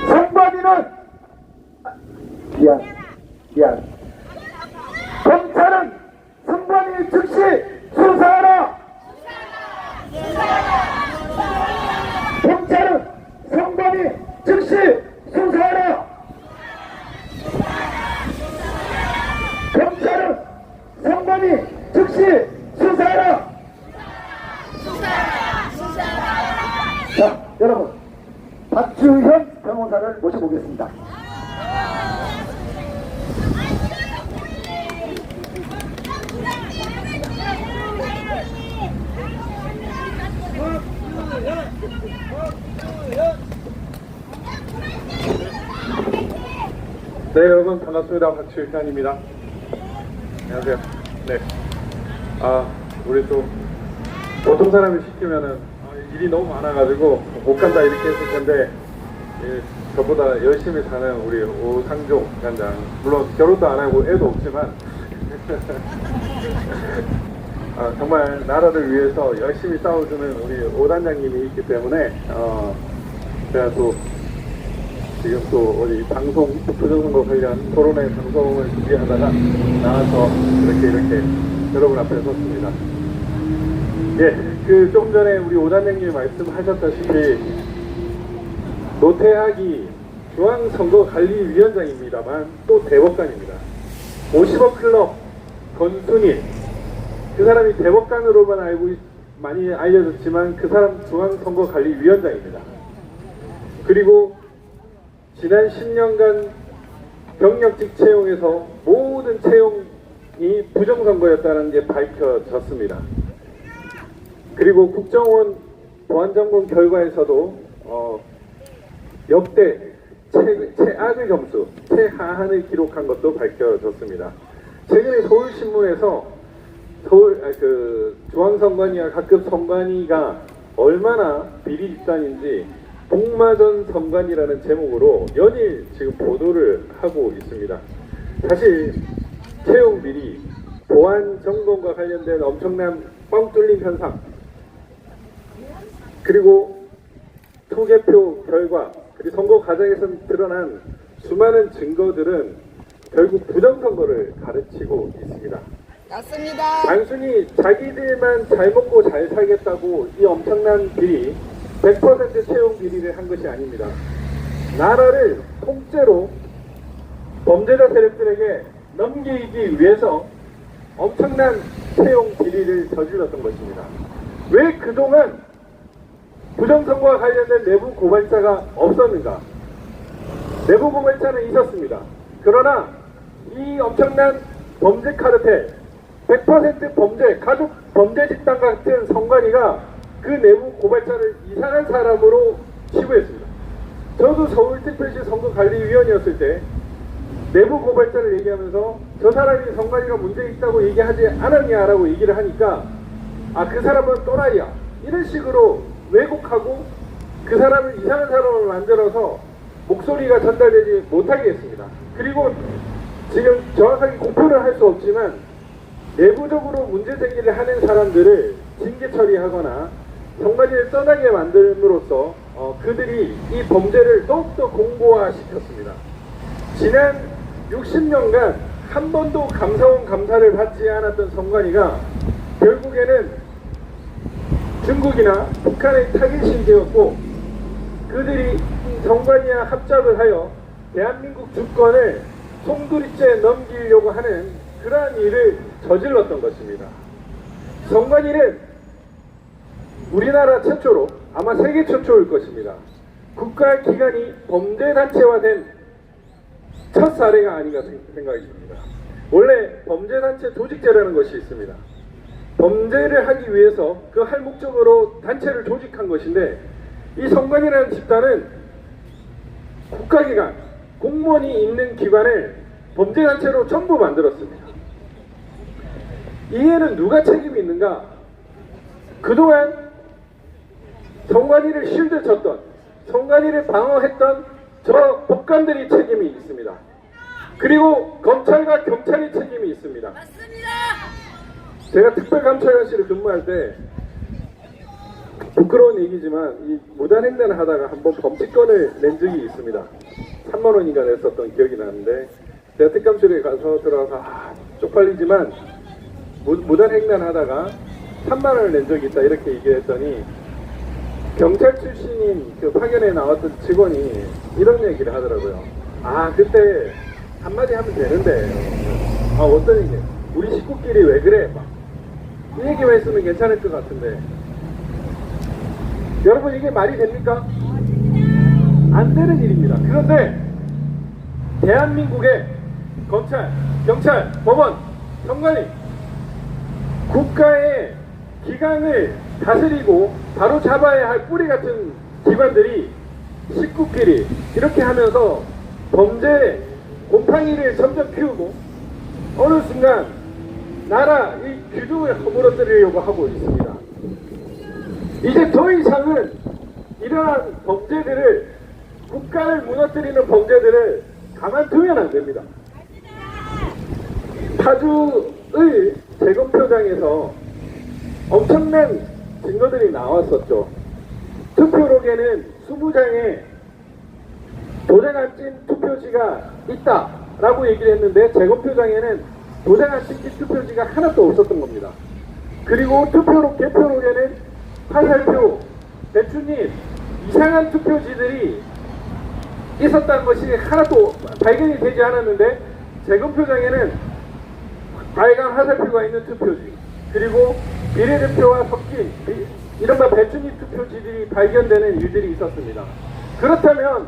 선관위는 미안. 검찰은 선관위 즉시 수사하라. 검찰은 선관위 즉시 수사하라. 검찰은 선관위 즉시 수사하라. 자, 여러분 박주현 변호사를 모셔보겠습니다. 네, 여러분 반갑습니다. 박주현입니다. 안녕하세요. 네, 우리 또 보통 사람이 시키면은 일이 너무 많아가지고 못 간다 이렇게 했을 텐데 저보다 열심히 사는 우리 오상종 위원장, 물론 결혼도 안 하고 애도 없지만 정말 나라를 위해서 열심히 싸워주는 우리 오 단장님이 있기 때문에 제가 또 지금 또 우리 방송 부정선거 관련 토론회 방송을 준비하다가 나와서 이렇게 여러분 앞에 섰습니다. 예, 좀 전에 우리 오 단장님이 말씀하셨다시피 노태학이 중앙선거관리위원장입니다만 또 대법관입니다. 50억 클럽 권순일, 그 사람이 대법관으로만 많이 알려졌지만 그 사람 중앙선거관리위원장입니다. 그리고 지난 10년간 경력직 채용에서 모든 채용이 부정선거였다는 게 밝혀졌습니다. 그리고 국정원 보안점검 결과에서도 역대 최악의 점수, 최하한을 기록한 것도 밝혀졌습니다. 최근에 서울신문에서 중앙선관위와 각급 선관위가 얼마나 비리 집단인지 복마전 선관위라는 제목으로 연일 지금 보도를 하고 있습니다. 사실 채용 비리, 보안 점검과 관련된 엄청난 뻥 뚫린 현상, 그리고 투개표 결과, 그리고 선거 과정에서 드러난 수많은 증거들은 결국 부정선거를 가르치고 있습니다. 맞습니다. 단순히 자기들만 잘 먹고 잘 살겠다고 이 엄청난 비리, 100% 채용 비리를 한 것이 아닙니다. 나라를 통째로 범죄자 세력들에게 넘기기 위해서 엄청난 채용 비리를 저질렀던 것입니다. 왜 그동안 부정선거와 관련된 내부 고발자가 없었는가? 내부 고발자는 있었습니다. 그러나 이 엄청난 범죄 카르텔, 100% 범죄, 가족 범죄 집단 같은 선관위가 그 내부 고발자를 이상한 사람으로 치부했습니다. 저도 서울특별시 선거관리위원이었을 때 내부 고발자를 얘기하면서 저 사람이 선관위가 문제 있다고 얘기하지 않았냐라고 얘기를 하니까 그 사람은 또라이야, 이런 식으로 왜곡하고 그 사람을 이상한 사람으로 만들어서 목소리가 전달되지 못하게 했습니다. 그리고 지금 정확하게 공표를 할 수 없지만 내부적으로 문제 제기를 하는 사람들을 징계 처리하거나 선관위를 떠나게 만듦으로써 그들이 이 범죄를 더욱더 공고화시켰습니다. 지난 60년간 한 번도 감사원 감사를 받지 않았던 선관위가 결국에는 중국이나 북한의 타깃이 되었고, 그들이 선관위와 합작을 하여 대한민국 주권을 송두리째 넘기려고 하는 그러한 일을 저질렀던 것입니다. 선관위는 우리나라 최초로, 아마 세계 최초일 것입니다, 국가기관이 범죄단체화된 첫 사례가 아닌가 생각이 듭니다. 원래 범죄단체 조직제라는 것이 있습니다. 범죄를 하기 위해서 그 할 목적으로 단체를 조직한 것인데, 이 선관위라는 집단은 국가기관, 공무원이 있는 기관을 범죄단체로 전부 만들었습니다. 이에는 누가 책임이 있는가? 그동안 선관위를 실드 쳤던, 선관위를 방어했던 저 법관들이 책임이 있습니다. 그리고 검찰과 경찰이 책임이 있습니다. 맞습니다. 제가 특별감찰관실에 근무할 때 부끄러운 얘기지만 이 무단횡단을 하다가 한번 범칙권을 낸 적이 있습니다. 3만 원인가 냈었던 기억이 나는데, 제가 특감실에 가서 들어가서 쪽팔리지만 무단횡단 하다가 3만 원을 낸 적이 있다 이렇게 얘기를 했더니, 경찰 출신인 그 파견에 나왔던 직원이 이런 얘기를 하더라고요. 그때 한마디 하면 되는데, 어떤 얘기, 우리 식구끼리 왜 그래? 이 얘기만 했으면 괜찮을 것 같은데, 여러분 이게 말이 됩니까? 안 되는 일입니다. 그런데 대한민국의 검찰, 경찰, 법원, 선관위, 국가의 기강을 다스리고 바로 잡아야 할 뿌리 같은 기관들이 식구끼리 이렇게 하면서 범죄 곰팡이를 점점 피우고 어느 순간 나라 이 규도에 허물어뜨리려고 하고 있습니다. 이제 더 이상은 이러한 범죄들을, 국가를 무너뜨리는 범죄들을 가만두면 안 됩니다. 파주의 재검표장에서 엄청난 증거들이 나왔었죠. 투표록에는 20장에 도장 안 찐 투표지가 있다라고 얘기를 했는데 재검표장에는 도장 안 찐 투표지가 하나도 없었던 겁니다. 그리고 투표록, 개표록에는 화살표, 대추님, 이상한 투표지들이 있었다는 것이 하나도 발견이 되지 않았는데 재검표장에는 빨간 화살표가 있는 투표지, 그리고 비례대표와 섞인 이른바 배추잎 투표지들이 발견되는 일들이 있었습니다. 그렇다면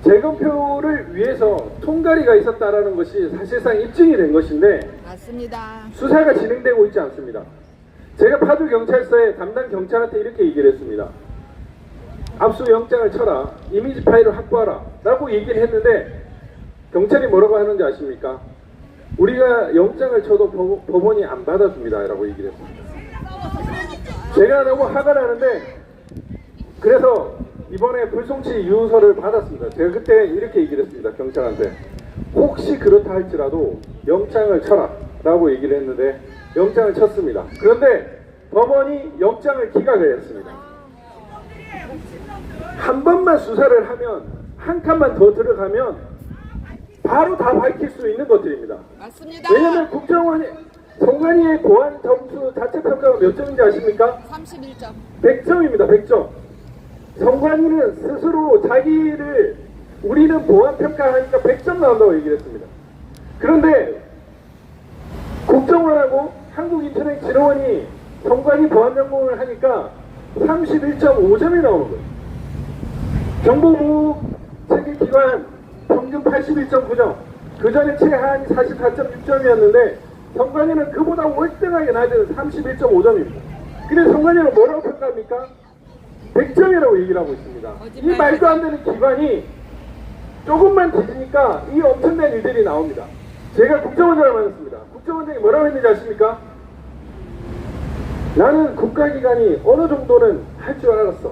재검표를 위해서 통과리가 있었다라는 것이 사실상 입증이 된 것인데 맞습니다. 수사가 진행되고 있지 않습니다. 제가 파주경찰서에 담당 경찰한테 이렇게 얘기를 했습니다. 압수영장을 쳐라, 이미지 파일을 확보하라 라고 얘기를 했는데 경찰이 뭐라고 하는지 아십니까? 우리가 영장을 쳐도 법원이 안 받아줍니다 라고 얘기를 했습니다. 제가 너무 화가 나는데 그래서 이번에 불송치 유서를 받았습니다. 제가 그때 이렇게 얘기를 했습니다. 경찰한테 혹시 그렇다 할지라도 영장을 쳐라 라고 얘기를 했는데 영장을 쳤습니다. 그런데 법원이 영장을 기각을 했습니다. 한 번만 수사를 하면, 한 칸만 더 들어가면 바로 다 밝힐 수 있는 것들입니다. 맞습니다. 왜냐면 국정원이, 성관이의 보안 점수 자체 평가가 몇 점인지 아십니까? 31점. 100점입니다. 100점. 성관이는 스스로 자기를 우리는 보안 평가하니까 100점 나온다고 얘기를 했습니다. 그런데 국정원하고 한국인터넷진흥원이 성관이 보안 점검을 하니까 31.5점이 나오는 거예요. 정보부 체계기관 평균 81.9점, 그 전에 최하한이 44.6점이었는데 성관이는 그보다 월등하게 낮은 31.5점입니다. 근데 성관이는 뭐라고 평가합니까? 100점이라고 얘기를 하고 있습니다. 이 말도 안 되는 기관이 조금만 뒤지니까 이 엄청난 일들이 나옵니다. 제가 국정원장을 만났습니다. 국정원장이 뭐라고 했는지 아십니까? 나는 국가기관이 어느 정도는 할 줄 알았어.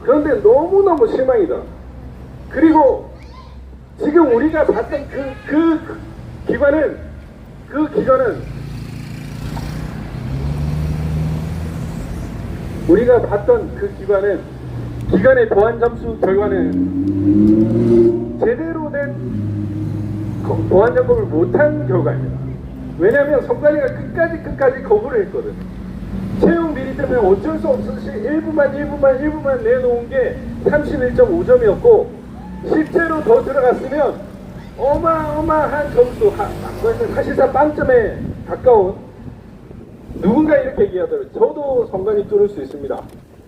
그런데 너무너무 실망이다. 그리고 지금 우리가 봤던 그 기관은 우리가 봤던 그 기관의 보안 점수 결과는 제대로 된 보안 점검을 못한 결과입니다. 왜냐하면 성관이가 끝까지 거부를 했거든. 채용 비리 때문에 어쩔 수 없이 일부만 내놓은 게 31.5점이었고 실제로 더 들어갔으면 어마어마한 점수, 사실상 빵점에 가까운, 누군가 이렇게 얘기하더라고요. 저도 성관이 뚫을 수 있습니다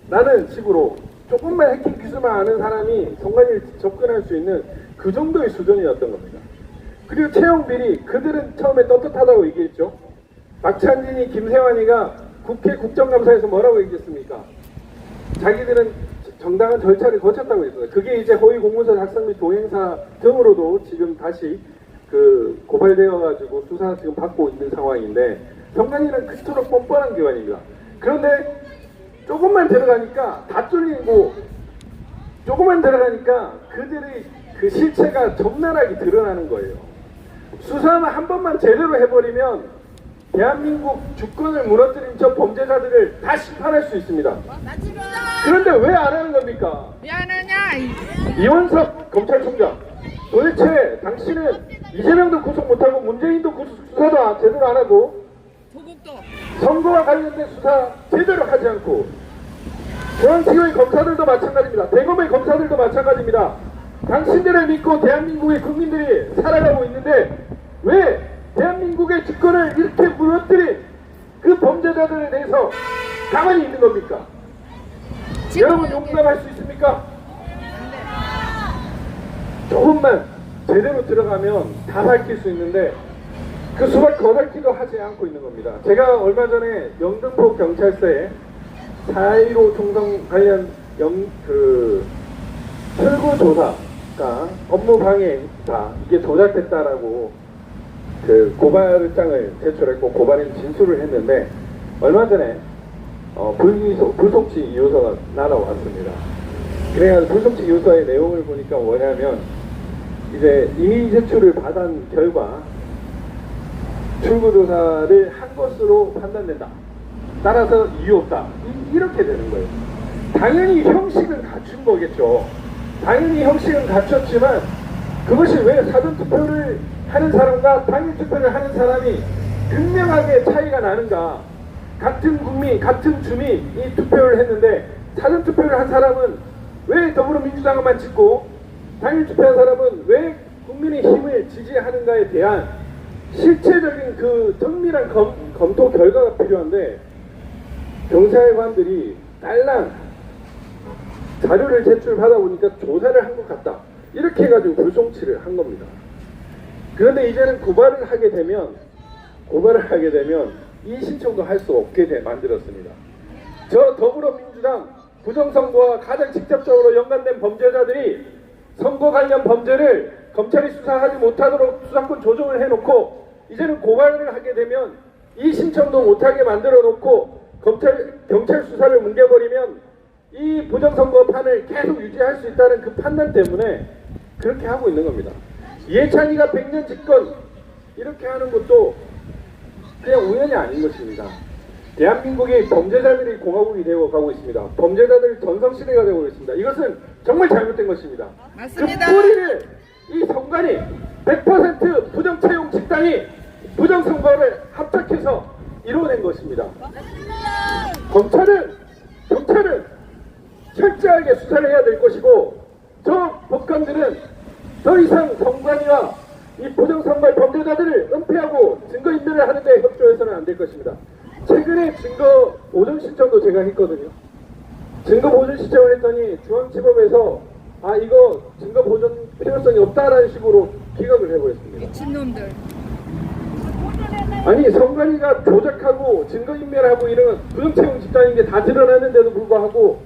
라는 식으로 조금만 해킹 기술만 아는 사람이 성관이를 접근할 수 있는 그 정도의 수준이었던 겁니다. 그리고 채용 비리, 그들은 처음에 떳떳하다고 얘기했죠. 박찬진이, 김세환이가 국회 국정감사에서 뭐라고 얘기했습니까? 자기들은 정당한 절차를 거쳤다고 했어요. 그게 이제 허위 공문서 작성 및 동행사 등으로도 지금 다시 고발되어가지고 수사 지금 받고 있는 상황인데 성관이는 그토록 뻔뻔한 기관입니다. 그런데 조금만 들어가니까 다 뚫리고, 조금만 들어가니까 그들의 그 실체가 적나라하게 드러나는 거예요. 수사만 한 번만 제대로 해버리면 대한민국 주권을 무너뜨린 저 범죄자들을 다 심판할 수 있습니다. 그런데 왜 안 하는 겁니까? 왜 안 하냐? 이원석 검찰총장, 도대체 당신은 이재명도 구속 못하고 문재인도 수사도 제대로 안 하고 조국도 선거와 관련된 수사 제대로 하지 않고, 중앙지검의 검사들도 마찬가지입니다. 대검의 검사들도 마찬가지입니다. 당신들을 믿고 대한민국의 국민들이 살아가고 있는데 왜 대한민국의 주권을 이렇게 무너뜨린 그 범죄자들에 대해서 가만히 있는 겁니까? 여러분 용납할 수 있습니까? 조금만 제대로 들어가면 다 밝힐 수 있는데 그 수박 거덜기도 하지 않고 있는 겁니다. 제가 얼마 전에 영등포 경찰서에 4.15 총선 관련 철구 조사가 업무 방해다, 이게 조작됐다라고 고발장을 제출했고 고발인 진술을 했는데, 얼마 전에 불송치 요소가 날아왔습니다. 그래서 불송치 요소의 내용을 보니까 뭐냐면 이제 이의 제출을 받은 결과 출구조사를 한 것으로 판단된다. 따라서 이유 없다. 이렇게 되는 거예요. 당연히 형식은 갖춘 거겠죠. 당연히 형식은 갖췄지만 그것이 왜 사전투표를 하는 사람과 당일투표를 하는 사람이 극명하게 차이가 나는가. 같은 국민, 같은 주민이 투표를 했는데 사전투표를 한 사람은 왜 더불어민주당만 찍고 당일투표한 사람은 왜 국민의힘을 지지하는가에 대한 실체적인 그 정밀한 검토 결과가 필요한데 경찰관들이 딸랑 자료를 제출받아 보니까 조사를 한 것 같다. 이렇게 해가지고 불송치를 한 겁니다. 그런데 이제는 고발을 하게 되면 이 신청도 할 수 없게 만들었습니다. 저 더불어민주당 부정선거와 가장 직접적으로 연관된 범죄자들이 선거 관련 범죄를 검찰이 수사하지 못하도록 수사권 조정을 해놓고 이제는 고발을 하게 되면 이 신청도 못하게 만들어 놓고 경찰 수사를 뭉개버리면 이 부정선거판을 계속 유지할 수 있다는 그 판단 때문에 그렇게 하고 있는 겁니다. 이해찬이가 100년 집권 이렇게 하는 것도 그냥 우연이 아닌 것입니다. 대한민국이 범죄자들이 공화국이 되어 가고 있습니다. 범죄자들 전성시대가 되고 있습니다. 이것은 정말 잘못된 것입니다. 맞습니다. 그 뿌리를 이 선관위 100% 부정채용 집단이 부정선거를 합작해서 이루어낸 것입니다. 경찰은 철저하게 수사를 해야 될 것이고 저 법관들은 더 이상 선관위와 이 부정선거 범죄자들을 은폐하고 증거인멸을 하는데 협조해서는 안 될 것입니다. 최근에 증거 보존 신청도 제가 했거든요. 증거 보존 신청을 했더니 중앙지법에서 이거 증거 보존 필요성이 없다라는 식으로 기각을 해버렸습니다. 미친놈들. 아니 선관위가 조작하고 증거인멸하고 이런 부정채용 집단인 게 다 드러났는데도 불구하고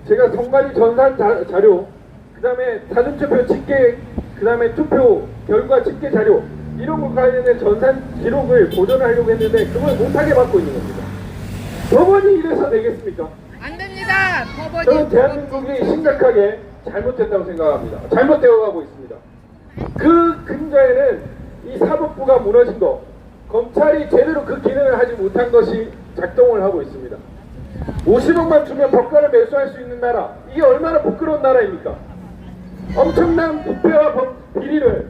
제가 선관위 전산 자료 그 다음에 사전투표 집계 그 다음에 투표 결과 집계 자료 이런 것 관련된 전산 기록을 보존하려고 했는데 그걸 못하게 받고 있는 겁니다. 법원이 이래서 되겠습니까? 안 됩니다. 저는 대한민국이 심각하게 잘못됐다고 생각합니다. 잘못되어 가고 있습니다. 그 근저에는 이 사법부가 무너진 거, 검찰이 제대로 그 기능을 하지 못한 것이 작동을 하고 있습니다. 50억만 주면 법관을 매수할 수 있는 나라, 이게 얼마나 부끄러운 나라입니까? 엄청난 부패와 비리를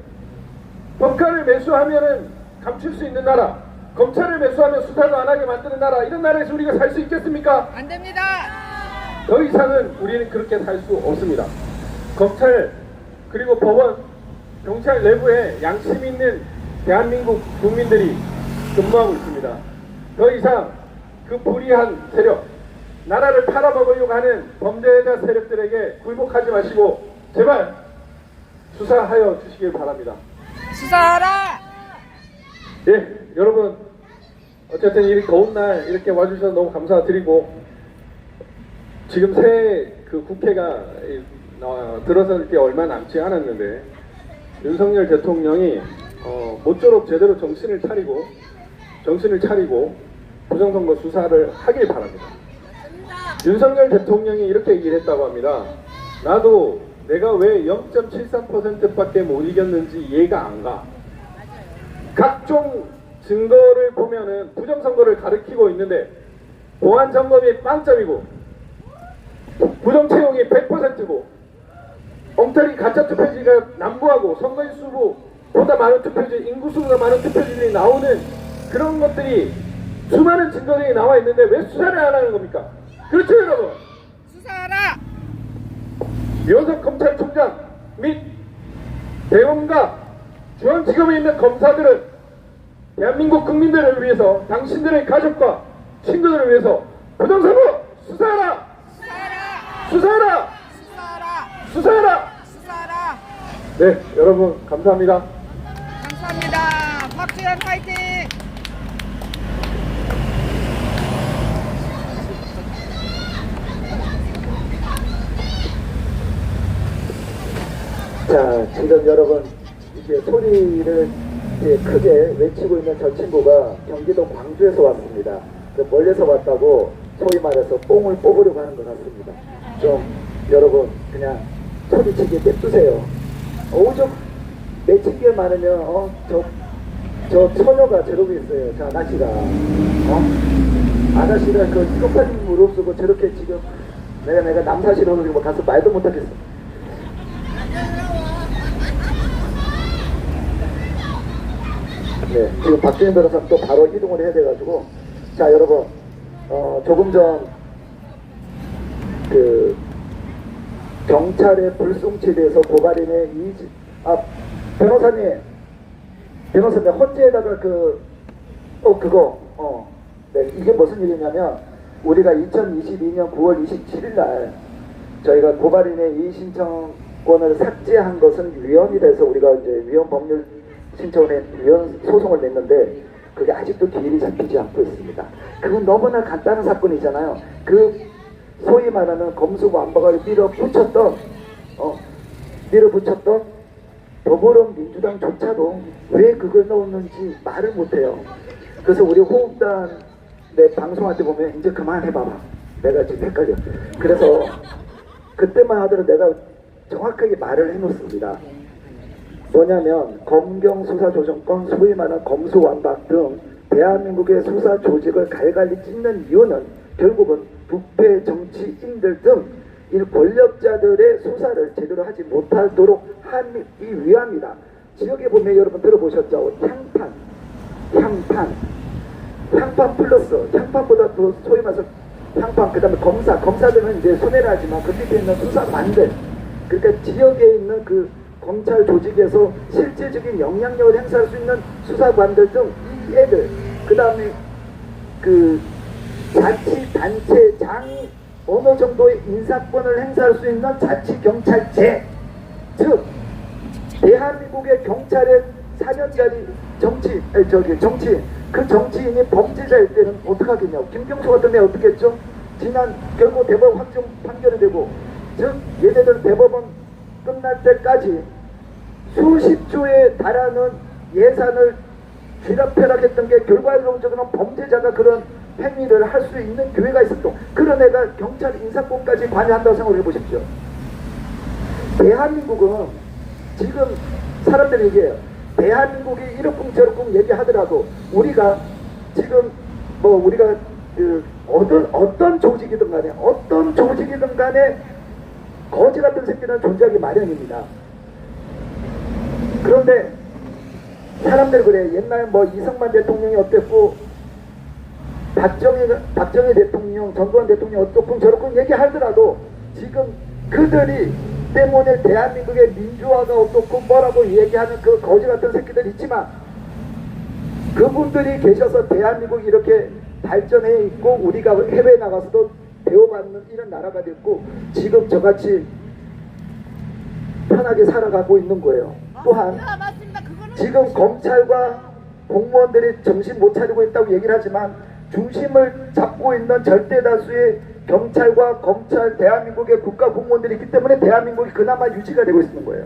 법관을 매수하면은 감출 수 있는 나라, 검찰을 매수하면 수사도 안 하게 만드는 나라, 이런 나라에서 우리가 살 수 있겠습니까? 안 됩니다. 더 이상은 우리는 그렇게 살 수 없습니다. 검찰 그리고 법원, 경찰 내부에 양심 있는 대한민국 국민들이 근무하고 있습니다. 더 이상 그 불의한 세력, 나라를 팔아먹으려고 하는 범죄자 세력들에게 굴복하지 마시고 제발 수사하여 주시길 바랍니다. 수사하라. 네, 여러분 어쨌든 이 더운 날 이렇게 와주셔서 너무 감사드리고 지금 새 그 국회가 들어설 게 얼마 남지 않았는데 윤석열 대통령이 모쪼록 제대로 정신을 차리고 부정선거 수사를 하길 바랍니다. 윤석열 대통령이 이렇게 얘기를 했다고 합니다. 나도 내가 왜 0.73%밖에 못 이겼는지 이해가 안 가. 각종 증거를 보면은 부정선거를 가리키고 있는데 보안 점검이 빵점이고 부정채용이 100%고 엉터리 가짜 투표지가 난무하고 선거인수보다 많은 투표지, 인구수보다 많은 투표지들이 나오는 그런 것들이 수많은 증거들이 나와 있는데 왜 수사를 안 하는 겁니까? 그렇죠 여러분? 수사하라. 유현석 검찰총장 및 대검과 중앙지검에 있는 검사들은 대한민국 국민들을 위해서 당신들의 가족과 친구들을 위해서 부정선거 수사하라! 수사하라! 수사하라! 수사하라. 네, 여러분 감사합니다. 감사합니다. 박지원 파이팅. 자, 지금 여러분 이제 소리를 이제 크게 외치고 있는 저 친구가 경기도 광주에서 왔습니다. 멀리서 왔다고 소위 말해서 뽕을 뽑으려고 하는 것 같습니다. 좀 여러분 그냥 소리치게 냅두세요. 오죽 맺힌 게 많으면 저 처녀가 저러고 있어요. 저 아가씨가 아가씨가 그 쪽팔린 무릎쓰고 저렇게 지금 내가 남사시로 뭐 가서 말도 못하겠어. 네, 지금 박주인 변호사 또 바로 이동을 해야 돼가지고, 자 여러분, 조금 전 그 경찰의 불송치에 대해서 고발인의 변호사님 헌재에다가 네, 이게 무슨 일이냐면 우리가 2022년 9월 27일 날 저희가 고발인의 이의 신청권을 삭제한 것은 위헌이라서 우리가 이제 위헌 법률 신청을 위헌 소송을 냈는데 그게 아직도 기일이 잡히지 않고 있습니다. 그건 너무나 간단한 사건이잖아요. 그 소위 말하는 검수완박을 밀어붙였던 더불어민주당조차도 왜 그걸 넣었는지 말을 못해요. 그래서 우리 호흡단 내 방송할 때 보면 이제 그만해봐봐. 내가 지금 헷갈려. 그래서 그때만 하더라도 내가 정확하게 말을 해놓습니다. 뭐냐면 검경수사조정권, 소위 말하는 검수완박 등 대한민국의 수사 조직을 갈갈이 찢는 이유는 결국은 부패 정치인들 등 이 권력자들의 수사를 제대로 하지 못하도록 하기 위함이다. 지역에 보면 여러분 들어보셨죠? 향판 플러스 향판보다 더 소위 말해서 향판, 그 다음에 검사들은 이제 손해를 하지만 그 밑에 있는 수사관들, 그러니까 지역에 있는 그 검찰 조직에서 실질적인 영향력을 행사할 수 있는 수사관들 등 이 애들, 그 다음에 그 자치단체장이 어느 정도의 인사권을 행사할 수 있는 자치경찰제, 즉 대한민국의 경찰의 4년짜리 정치인, 그 정치인이 범죄자일 때는 어떡하겠냐고. 김경수 같은 애 어떻게 했죠? 지난 결국 대법원 확정 판결이 되고, 즉 얘네들 대법원 끝날 때까지 수십조에 달하는 예산을 쥐락펴락했던 게 결과론적으로는 범죄자가 그런 행위를 할 수 있는 기회가 있었고, 그런 애가 경찰 인사권까지 관여한다고 생각을 해보십시오. 대한민국은 지금 사람들이 얘기해요. 대한민국이 이렇쿵 저렇쿵 얘기하더라도 우리가 지금 우리가 그 어떤 조직이든 간에 거지 같은 새끼는 존재하기 마련입니다. 그런데 사람들 그래. 옛날 이승만 대통령이 어땠고 박정희 대통령, 전두환 대통령 어떻군 저렇군 얘기하더라도 지금 그들이 때문에 대한민국의 민주화가 어떻고 뭐라고 얘기하는 그 거지 같은 새끼들 있지만, 그분들이 계셔서 대한민국이 이렇게 발전해 있고 우리가 해외에 나가서도 대우받는 이런 나라가 됐고 지금 저같이 편하게 살아가고 있는 거예요. 또한 지금 검찰과 공무원들이 정신 못 차리고 있다고 얘기를 하지만 중심을 잡고 있는 절대다수의 경찰과 검찰, 대한민국의 국가 공무원들이 있기 때문에 대한민국이 그나마 유지가 되고 있는 거예요.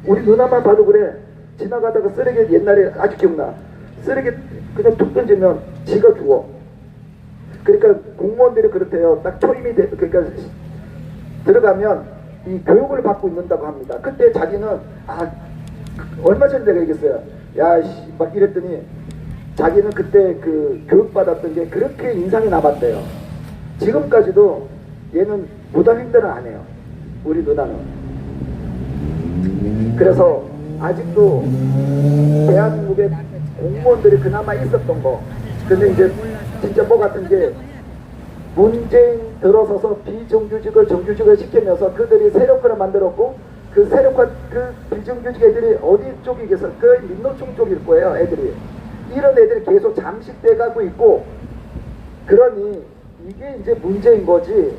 우리 누나만 봐도 그래. 지나가다가 쓰레기, 옛날에 아직 기억나. 쓰레기 그냥 툭 던지면 지가 죽어. 그러니까 공무원들이 그렇대요. 딱 초임이 그러니까 들어가면 이 교육을 받고 있는다고 합니다. 그때 자기는 얼마 전에 내가 얘기했어요. 야씨 막 이랬더니 자기는 그때 그 교육받았던 게 그렇게 인상이 남았대요. 지금까지도 얘는 무단 횡단을 안 해요. 우리 누나는. 그래서 아직도 대한민국의 공무원들이 그나마 있었던 거. 근데 이제 진짜 같은 게 문재인 들어서서 비정규직을 정규직을 시키면서 그들이 세력화를 만들었고, 그 세력화, 그 비정규직 애들이 어디 쪽이겠어? 그 민노총 쪽일 거예요, 애들이. 이런 애들이 계속 잠식돼 가고 있고, 그러니 이게 이제 문제인 거지.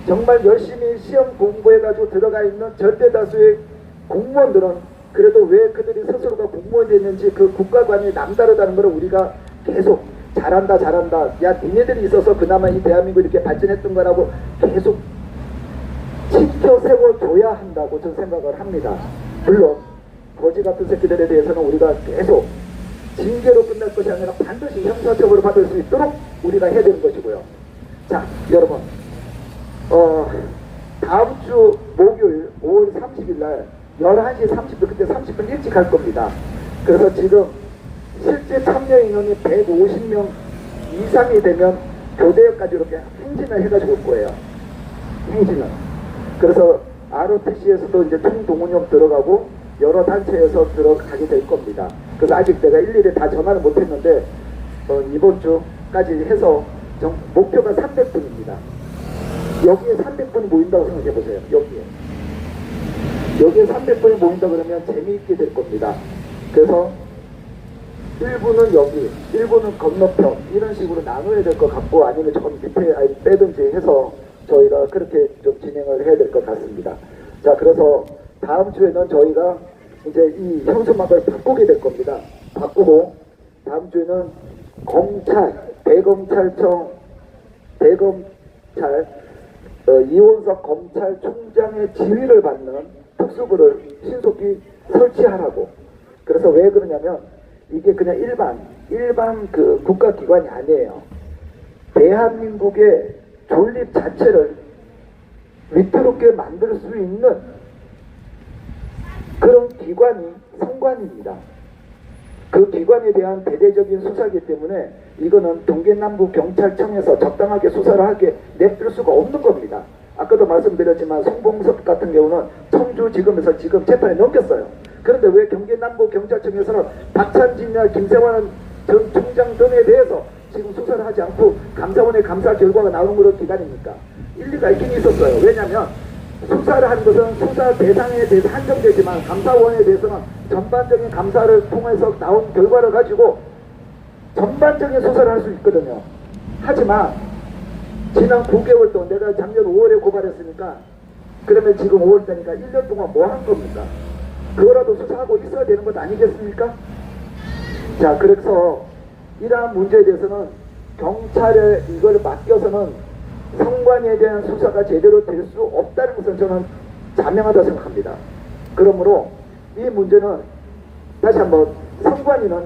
정말 열심히 시험 공부해가지고 들어가 있는 절대다수의 공무원들은 그래도 왜 그들이 스스로가 공무원이 됐는지 그 국가관이 남다르다는 걸 우리가 계속 잘한다 야 니네들이 있어서 그나마 이 대한민국이 이렇게 발전했던 거라고 계속 지켜 세워줘야 한다고 저는 생각을 합니다. 물론 거지 같은 새끼들에 대해서는 우리가 계속 징계로 끝날 것이 아니라 반드시 형사처벌을 받을 수 있도록 우리가 해야 되는 것이고요. 자, 여러분, 다음 주 목요일 5월 30일 날 11시 30분, 그때 30분 일찍 할 겁니다. 그래서 지금 실제 참여 인원이 150명 이상이 되면 교대역까지 이렇게 행진을 해가지고 올 거예요. 행진을. 그래서 ROTC에서도 이제 총동원령 들어가고 여러 단체에서 들어가게 될 겁니다. 그래서 아직 내가 일일이 다 전화를 못 했는데 이번 주까지 해서 목표가 300분입니다. 여기에 300분이 모인다고 생각해 보세요. 여기에 300분이 모인다 그러면 재미있게 될 겁니다. 그래서 1부는 여기, 1부는 건너편 이런 식으로 나눠야 될 것 같고, 아니면 조금 밑에 빼든지 해서 저희가 그렇게 좀 진행을 해야 될 것 같습니다. 자, 그래서 다음 주에는 저희가 이제 이 현수막을 바꾸게 될 겁니다. 바꾸고 다음 주에는 대검찰 이원석 검찰총장의 지휘를 받는 특수부를 신속히 설치하라고. 그래서 왜 그러냐면 이게 그냥 일반 그 국가기관이 아니에요. 대한민국의 존립 자체를 위태롭게 만들 수 있는 그런 기관이 성관입니다. 그 기관에 대한 대대적인 수사이기 때문에 이거는 경계남부경찰청에서 적당하게 수사를 하게 냅둘 수가 없는 겁니다. 아까도 말씀드렸지만 송봉섭 같은 경우는 청주지검에서 지금 재판에 넘겼어요. 그런데 왜 경계남부경찰청에서는 박찬진이나 김세환 전 총장 등에 대해서 지금 수사를 하지 않고 감사원의 감사 결과가 나오는 걸로 기다립니까? 일리가 있긴 있었어요. 왜냐하면 수사를 하는 것은 수사 대상에 대해서 한정되지만 감사원에 대해서는 전반적인 감사를 통해서 나온 결과를 가지고 전반적인 수사를 할 수 있거든요. 하지만 지난 9개월 동안 내가 작년 5월에 고발했으니까 그러면 지금 5월이니까 1년 동안 뭐 한 겁니까? 그거라도 수사하고 있어야 되는 것 아니겠습니까? 자, 그래서 이러한 문제에 대해서는 경찰에 이걸 맡겨서는 성관에 대한 수사가 제대로 될 수 없다는 것은 저는 자명하다 생각합니다. 그러므로 이 문제는 다시 한번 성관위는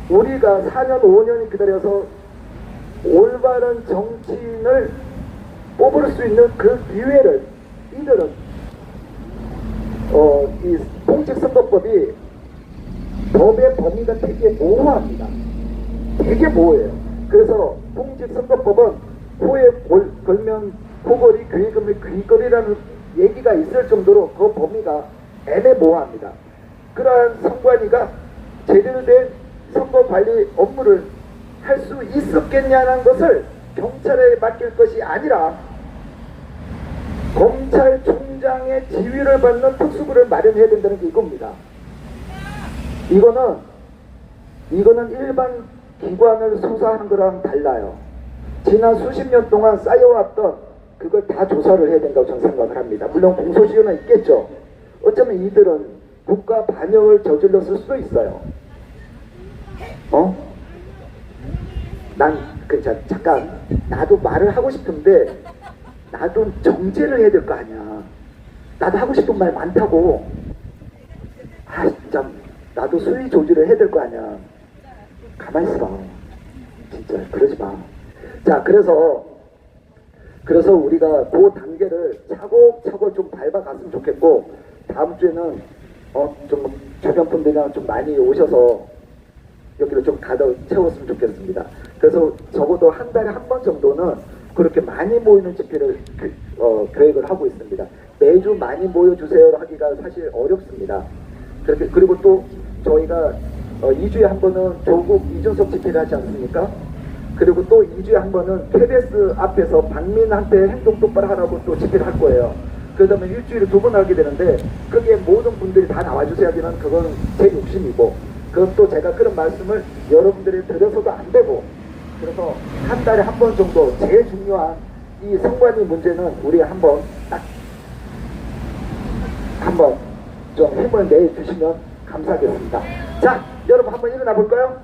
우리가 4년 5년이 기다려서 올바른 정치인을 뽑을 수 있는 그 기회를 이들은 이 공직선거법이 법의 범위가 되게 모호합니다. 되게 모호해요. 그래서 공직선거법은 코에 걸면 코걸이, 귀에 걸면 귀걸이라는 얘기가 있을 정도로 그 범위가 애매모호합니다. 그러한 선관위가 제대로 된 선거관리 업무를 할 수 있었겠냐는 것을 경찰에 맡길 것이 아니라 검찰총장의 지휘를 받는 특수부를 마련해야 된다는 게 이겁니다. 이거는 일반 기관을 수사하는 거랑 달라요. 지난 수십 년 동안 쌓여왔던 그걸 다 조사를 해야 된다고 저는 생각을 합니다. 물론 공소시효는 있겠죠. 어쩌면 이들은 국가 반역을 저질렀을 수도 있어요. 잠깐, 나도 말을 하고 싶은데 나도 정제를 해야 될 거 아니야. 나도 하고 싶은 말 많다고. 진짜 나도 수위 조절을 해야 될 거 아니야. 가만히 있어봐. 진짜 그러지 마. 자, 그래서 우리가 그 단계를 차곡차곡 좀 밟아갔으면 좋겠고, 다음 주에는 좀 주변 분들이랑 좀 많이 오셔서 여기를 좀 가득 채웠으면 좋겠습니다. 그래서 적어도 한 달에 한 번 정도는 그렇게 많이 모이는 집회를 계획을 하고 있습니다. 매주 많이 모여주세요 하기가 사실 어렵습니다. 그리고 또 저희가 2주에 한 번은 조국 이준석 집회를 하지 않습니까? 그리고 또 2주에 한 번은 KBS 앞에서 박민한테 행동 똑바로 하라고 또 집회를 할 거예요. 그러면 일주일에 2번 하게 되는데, 그게 모든 분들이 다 나와주셔야 되는 그건 제 욕심이고, 그것도 제가 그런 말씀을 여러분들이 드려서도 안 되고, 그래서 한 달에 한 번 정도 제일 중요한 이 성관위 문제는 우리가 한번 좀 힘을 내주시면 감사하겠습니다. 자, 여러분 한번 일어나 볼까요?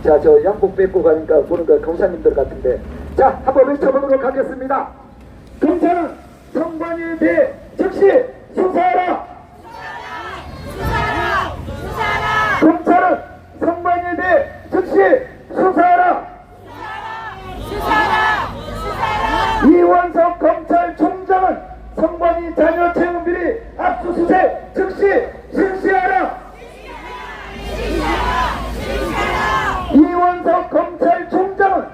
자, 저 양복 뺏고 가니까 보는 거 검사님들 같은데, 자, 한번 외쳐보도록 하겠습니다. 검찰은 성관위에 대해 즉시 수사하라! 검찰은 성관위에 대해 즉시 수사하라. 이원석 검찰총장은 성관이 자녀 채용 비리 압수수색 즉시 실시하라. 이원석 검찰총장은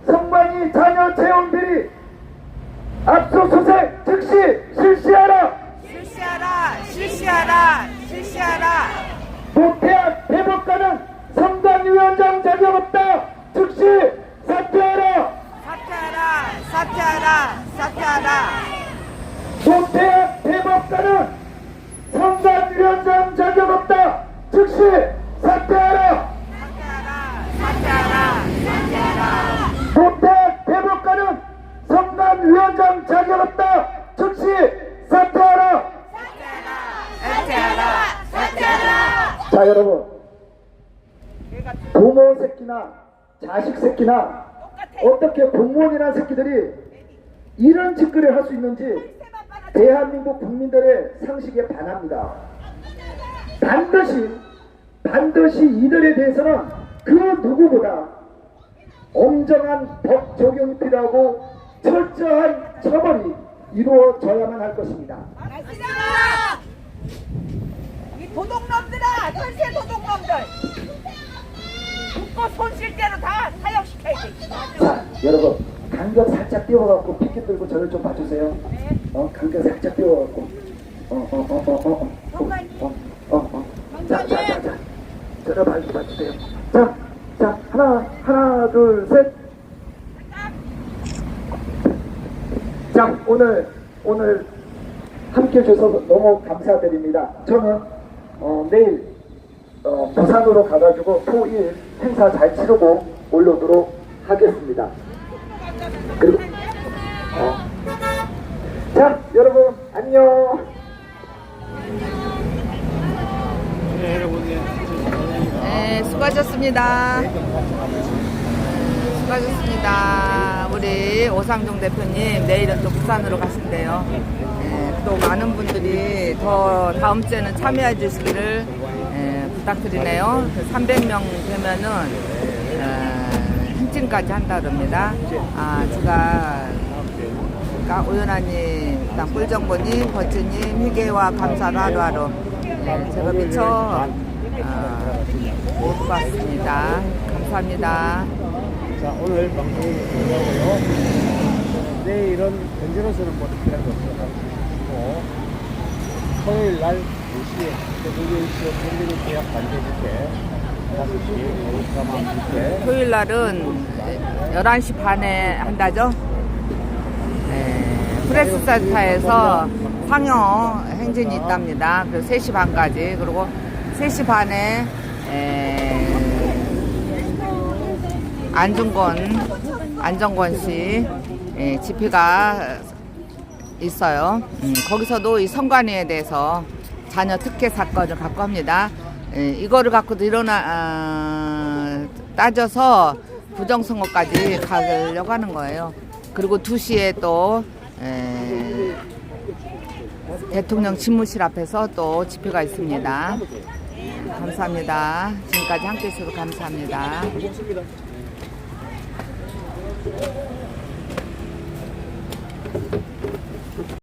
성관이 자녀 채용 비리 압수수색 즉시 실시하라. 실시하라. 노태학 대법관은 선관위원장 자격 없다. 즉시 사퇴하라. 사퇴하라. 노태학 대법관은 선관위원장 자격 없다. 즉시 사퇴하라. 노태학 대법관은 선관위원장 자격 없다. 즉시 사퇴하라. 자, 여러분, 부모 새끼나 자식 새끼나 어떻게 공무원이라는 새끼들이 이런 짓거리를 할 수 있는지 대한민국 국민들의 상식에 반합니다. 반드시 이들에 대해서는 그 누구보다 엄정한 법 적용이 필요하고 철저한 처벌이 이루어져야만 할 것입니다. 이 도둑놈들아, 전세 도둑놈들. 묶고 손실 대로 다 사형시켜야지. 자, 여러분, 간격 살짝 띄워갖고 피켓 들고 저를 좀 봐주세요. 간격 살짝 띄워갖고. 자, 저를 봐주세요. 자, 하나, 둘, 셋. 자, 오늘 함께 해주셔서 너무 감사드립니다. 저는 내일 부산으로 가가지고 토1 행사 잘 치르고 올라오도록 하겠습니다. 그리고 자, 여러분 안녕. 네, 수고하셨습니다. 우리 오상종 대표님 내일은 또 부산으로 가신대요. 또 많은 분들이 더 다음 주에는 참여해 주시기를 부탁드리네요. 300명 되면은 행진까지 한다 그럽니다. 제가 오연아님, 꿀정보님, 버츠님, 희게와 감사를 하루하루 제가 미처 못 봤습니다. 감사합니다. 자, 오늘 방송은 끝나고요. 내일은 현재로서는 뭐 특별한 거 없어가지고 토요일 날 2시에 WHO 팬데믹 계약 반대일 때 5시 오르카마 함께 토요일 날은 11시 반에 한다죠? 프레스센터에서 상영 행진이 있답니다. 그래서 3시 반까지. 그리고 3시 반에 안정권 씨 집회가 있어요. 거기서도 이 선관위에 대해서 자녀 특혜 사건을 갖고 합니다. 이거를 갖고도 따져서 부정선거까지 가려고 하는 거예요. 그리고 2시에 또 대통령 집무실 앞에서 또 집회가 있습니다. 감사합니다. 지금까지 함께 해주셔서 감사합니다. 고맙습니다.